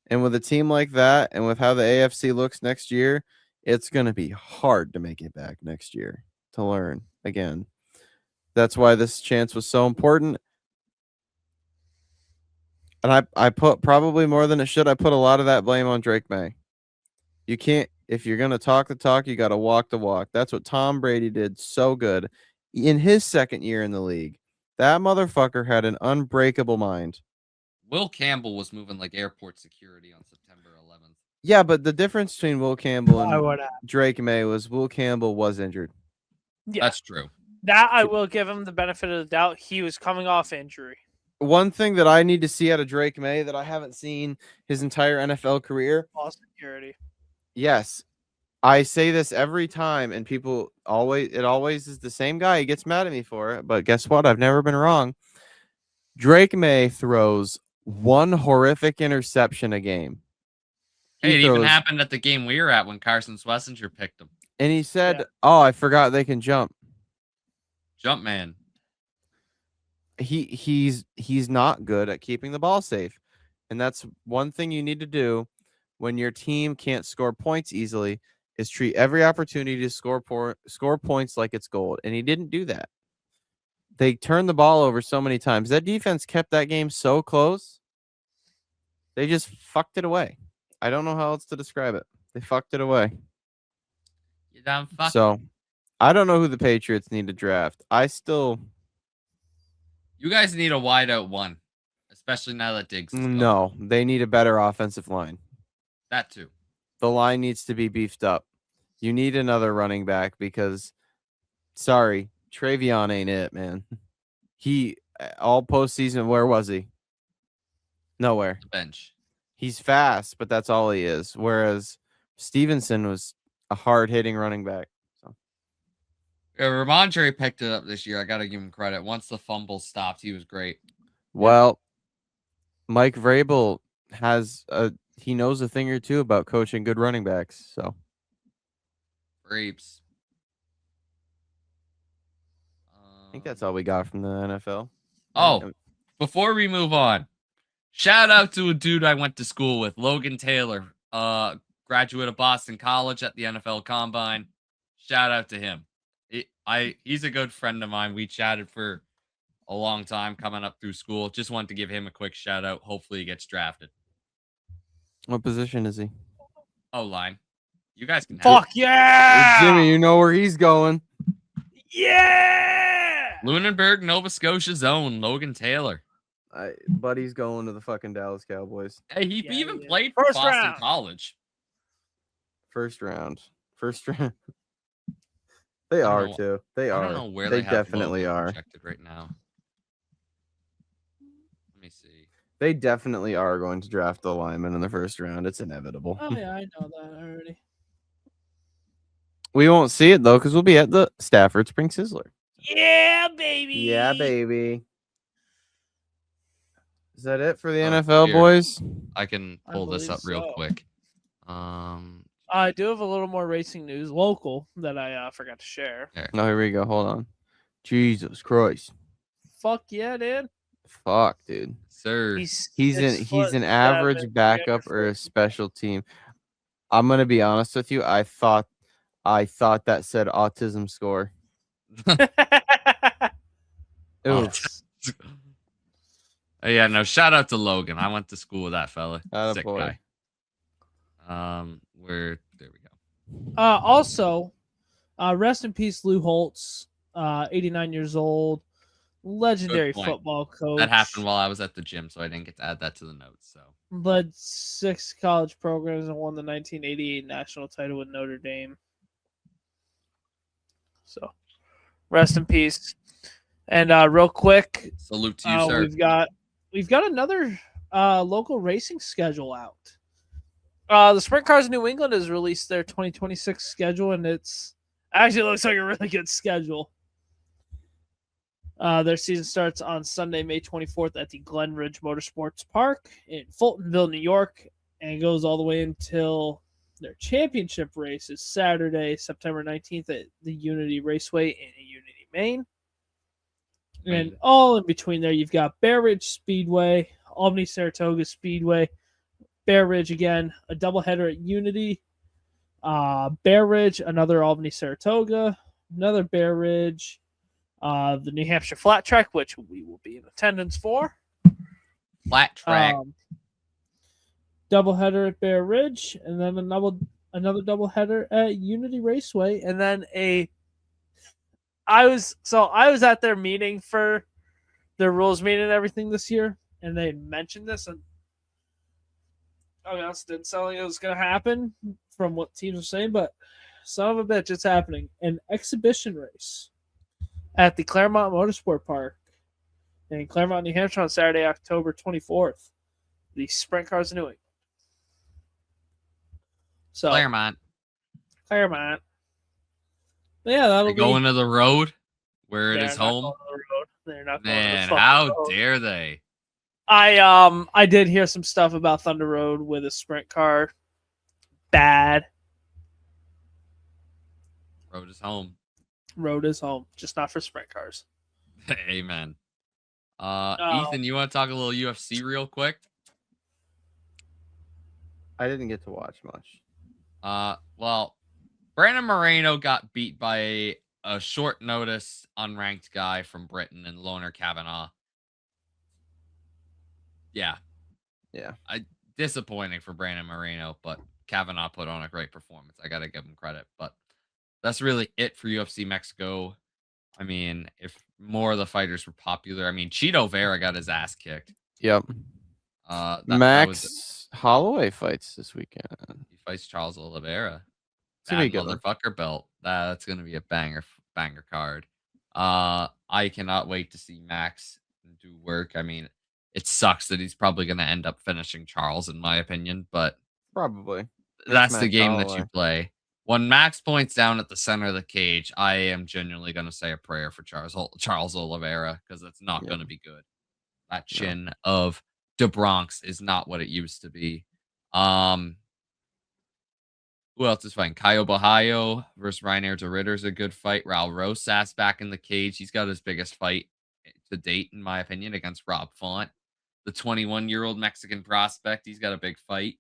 And with a team like that, and with how the AFC looks next year, it's going to be hard to make it back next year to learn again. That's why this chance was so important. And I put probably more than it should. I put a lot of that blame on Drake May. You can't, if you're going to talk the talk, you got to walk the walk. That's what Tom Brady did so good in his second year in the league. That motherfucker had an unbreakable mind. Will Campbell was moving like airport security on September 11th. Yeah, but the difference between Will Campbell and Drake May was Will Campbell was injured. Yeah, That's true. that I will give him the benefit of the doubt. He was coming off injury. One thing that I need to see out of Drake May that I haven't seen his entire NFL career. Ball security. Yes. I say this every time, and people always is the same guy. He gets mad at me for it, but guess what? I've never been wrong. Drake May throws one horrific interception a game. Hey, it even happened at the game we were at when Carson Schlesinger picked him. And he said, "Oh, I forgot they can jump." Jump man. He's not good at keeping the ball safe. And that's one thing you need to do when your team can't score points easily is treat every opportunity to score points like it's gold. And he didn't do that. They turned the ball over so many times. That defense kept that game so close. They just fucked it away. I don't know how else to describe it. They fucked it away. You done fucked. So I don't know who the Patriots need to draft. You guys need a wide out one, especially now that Diggs is gone. No, they need a better offensive line. That too. The line needs to be beefed up. You need another running back because, sorry, Travion ain't it, man. He, all postseason, where was he? Nowhere. The bench. He's fast, but that's all he is. Whereas Stevenson was a hard-hitting running back. So. Yeah, Ramondre picked it up this year. I got to give him credit. Once the fumble stopped, he was great. Well, Mike Vrabel he knows a thing or two about coaching good running backs. So, Grapes. I think that's all we got from the NFL. Oh, before we move on, shout out to a dude I went to school with, Logan Taylor, graduate of Boston College at the NFL Combine. Shout out to him. He's a good friend of mine. We chatted for a long time coming up through school. Just wanted to give him a quick shout out. Hopefully he gets drafted. What position is he? O-line. You guys can Fuck yeah! Jimmy, you know where he's going. Yeah! Lunenburg, Nova Scotia's own Logan Taylor. Buddy's going to the fucking Dallas Cowboys. Hey, he even played for First Boston round. College. First round. They are too. They are. I don't know where they have definitely Logan are. projected right now. Let me see. They definitely are going to draft the lineman in the first round. It's inevitable. Oh yeah, I know that already. We won't see it though because we'll be at the Stafford Spring Sizzler. Yeah, baby. Yeah, baby. Is that it for the Oh, NFL, here. boys? I can pull this up real so. quick. I do have a little more racing news, local, that I forgot to share. No, here we go. Hold on. Jesus Christ. Fuck yeah, dude. Fuck, dude. Sir. He's an average backup or a special team. I'm gonna be honest with you. I thought that said autism score. Oof. Yeah, no, shout out to Logan. I went to school with that fella. Atta Sick boy. guy. There we go. Also, rest in peace, Lou Holtz, 89 years old, legendary Good point. football coach. That happened while I was at the gym, so I didn't get to add that to the notes. So Led 6 college programs and won the 1988 national title with Notre Dame. So, rest in peace. And real quick, salute to you, sir. We've got another local racing schedule out. The Sprint Cars New England has released their 2026 schedule, and it's actually looks like a really good schedule. Their season starts on Sunday, May 24th at the Glen Ridge Motorsports Park in Fultonville, New York, and goes all the way until Their championship race is Saturday, September 19th at the Unity Raceway in Unity, Maine. And all in between there, you've got Bear Ridge Speedway, Albany Saratoga Speedway, Bear Ridge again, a doubleheader at Unity, Bear Ridge, another Albany Saratoga, another Bear Ridge, the New Hampshire Flat Track, which we will be in attendance for. Flat track. Doubleheader at Bear Ridge, and then another doubleheader at Unity Raceway, and then I was at their meeting for their rules meeting and everything this year, and they mentioned this, and I mean, it didn't sound like it was going to happen from what teams are saying, but son of a bitch, it's happening. An exhibition race at the Claremont Motorsport Park in Claremont, New Hampshire on Saturday, October 24th. The Sprint Cars of New England. So Claremont. Yeah, that'll be going to the road where it is home. They're not going Man, to the how road. dare they? I did hear some stuff about Thunder Road with a sprint car. Bad. Road is home. Road is home, just not for sprint cars. Amen. Ethan, you want to talk a little UFC real quick? I didn't get to watch much. Well, Brandon Moreno got beat by a short notice unranked guy from Britain and Loner Kavanagh. Yeah. Disappointing for Brandon Moreno, but Kavanagh put on a great performance. I got to give him credit, but that's really it for UFC Mexico. I mean, if more of the fighters were popular, I mean, Cheeto Vera got his ass kicked. Yep. Max Holloway fights this weekend. He fights Charles Oliveira. That motherfucker belt. That's gonna be a banger card. I cannot wait to see Max do work. I mean, it sucks that he's probably gonna end up finishing Charles, in my opinion, but probably that's the game that you play. When Max points down at the center of the cage, I am genuinely gonna say a prayer for Charles Oliveira, because it's not gonna be good. That chin of De Bronx is not what it used to be. Who else is fighting? Caio Bahayo versus Reinier de Ritter's a good fight. Raul Rosas back in the cage. He's got his biggest fight to date, in my opinion, against Rob Font, the 21-year-old Mexican prospect. He's got a big fight.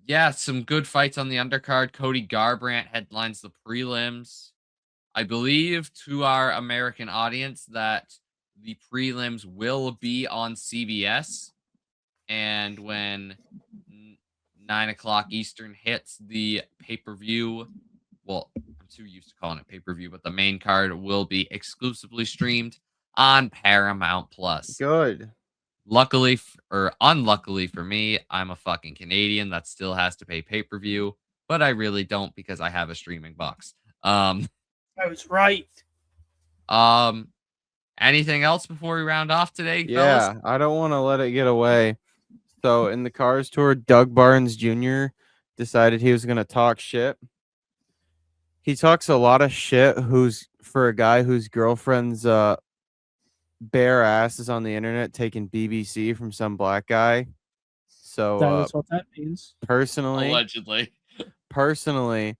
Yeah, some good fights on the undercard. Cody Garbrandt headlines the prelims. I believe to our American audience that the prelims will be on CBS. And when 9 o'clock Eastern hits, the pay-per-view, well, I'm too used to calling it pay-per-view, but the main card will be exclusively streamed on Paramount Plus. Good. Luckily or unluckily for me, I'm a fucking Canadian that still has to pay pay-per-view, but I really don't because I have a streaming box. I was right. Anything else before we round off today, Yeah, fellas? I don't want to let it get away. So in the Cars Tour, Doug Barnes Jr. decided he was going to talk shit. He talks a lot of shit for a guy whose girlfriend's bare ass is on the internet taking BBC from some black guy. So that is what that means. Allegedly. Personally,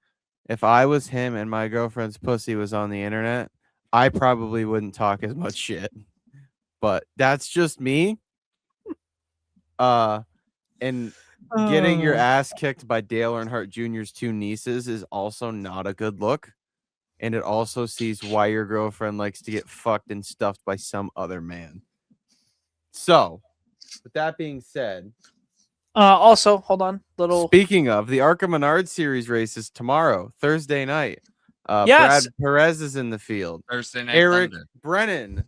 if I was him and my girlfriend's pussy was on the internet, I probably wouldn't talk as much shit. But that's just me. And getting your ass kicked by Dale Earnhardt Jr.'s two nieces is also not a good look. And it also sees why your girlfriend likes to get fucked and stuffed by some other man. So, with that being said, also, hold on. Speaking of, the ARCA Menard Series races tomorrow, Thursday night. Yes. Brad Perez is in the field. Thursday night. Eric Thunder. Brennan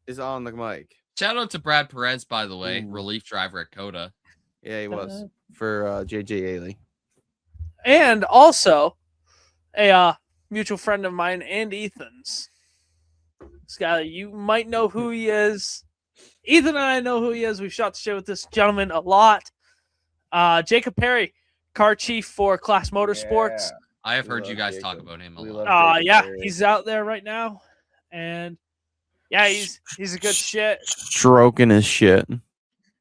is on the mic. Shout out to Brad Perez, by the way, Ooh. relief driver at COTA. Yeah, he was for JJ Ailey. And also, a mutual friend of mine and Ethan's. This guy, you might know who he is. Ethan and I know who he is. We've shot the shit with this gentleman a lot. Jacob Perry, car chief for Class Motorsports. I have heard you guys talk about him a lot. He's out there right now. And yeah, he's a good shit. Stroking his shit.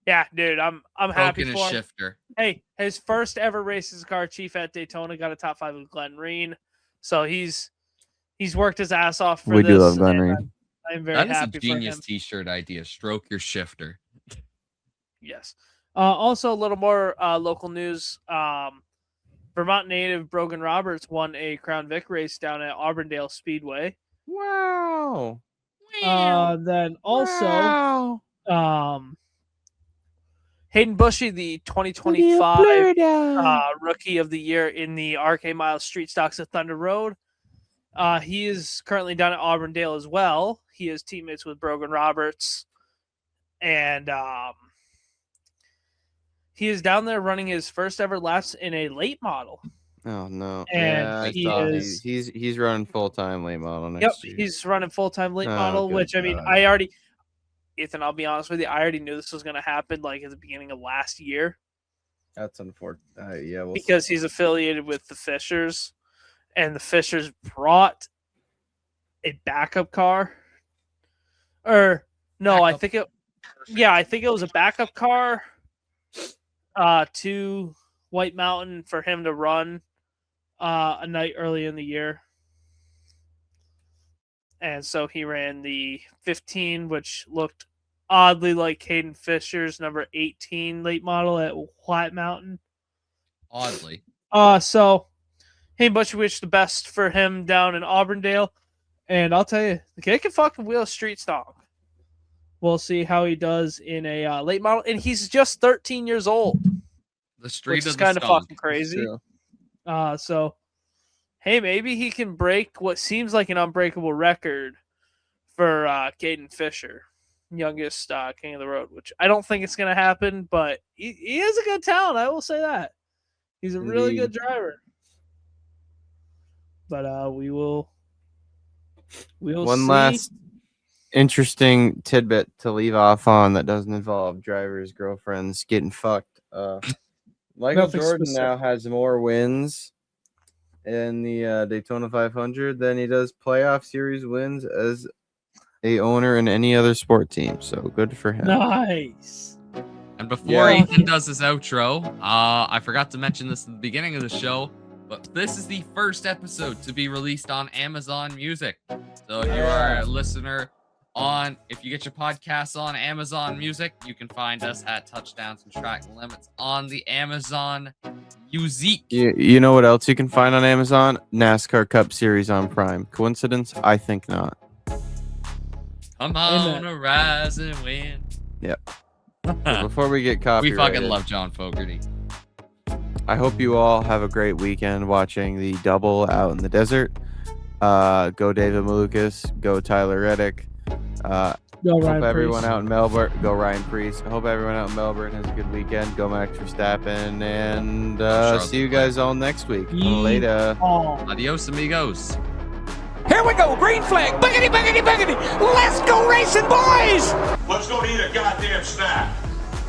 Yeah, dude, I'm happy Broken for his him. shifter. Hey, his first ever race as a car chief at Daytona, got a top 5 with Glenn Reen. So he's worked his ass off for We this. do love Glenn and Reen. I'm very That is a happy for genius him. T-shirt idea. Stroke your shifter. Yes. Also, a little more local news. Vermont native Brogan Roberts won a Crown Vic race down at Auburndale Speedway. Wow. Then also, Hayden Bushy, the 2025 Rookie of the Year in the RK Miles Street Stocks at Thunder Road. He is currently down at Auburndale as well. He is teammates with Brogan Roberts. And he is down there running his first ever laps in a late model. Oh no! And he's running full time late model next year. He's running full time late Oh, model. good Which I mean, God. Ethan, I'll be honest with you, I already knew this was going to happen like at the beginning of last year. That's unfortunate. Yeah, because he's affiliated with the Fishers, and the Fishers brought a backup car. Or no, I think it was a backup car to White Mountain for him to run a night early in the year. And so he ran the 15, which looked oddly like Caden Fisher's number 18 late model at White Mountain. Oddly. So, hey, Butch, wish the best for him down in Auburndale. And I'll tell you, the kid can fucking wheel a street stock. We'll see how he does in a late model. And he's just 13 years old. The street which of is the kind of skunk. fucking crazy. So, hey, maybe he can break what seems like an unbreakable record for Caden Fisher, youngest king of the road, which I don't think it's going to happen, but he is a good talent. I will say that. He's a really good driver. But we will One see. last interesting tidbit to leave off on that doesn't involve drivers' girlfriends getting fucked. Michael Nothing Jordan specific. now has more wins in the Daytona 500 than he does playoff series wins as a owner in any other sport team. So good for him. Nice. And before Yeah. Ethan does his outro, I forgot to mention this at the beginning of the show, but this is the first episode to be released on Amazon Music. So if you are a listener if you get your podcasts on Amazon Music, you can find us at Touchdowns and Track Limits on the Amazon Music. You know what else you can find on Amazon? NASCAR Cup Series on Prime. Coincidence? I think not. Come on, rise and win. Yep. So before we get We copyrighted, fucking love John Fogerty. I hope you all have a great weekend watching the double out in the desert. Go David Malukas. Go Tyler Reddick. Go Hope everyone out in Melbourne. Go Ryan Priest. I hope everyone out in Melbourne has a good weekend. Go Max Verstappen. And see you guys all next week. Later. Adios, amigos. Here we go, green flag. Biggity, biggity, biggity. Let's go racing, boys. Let's go eat a goddamn snack.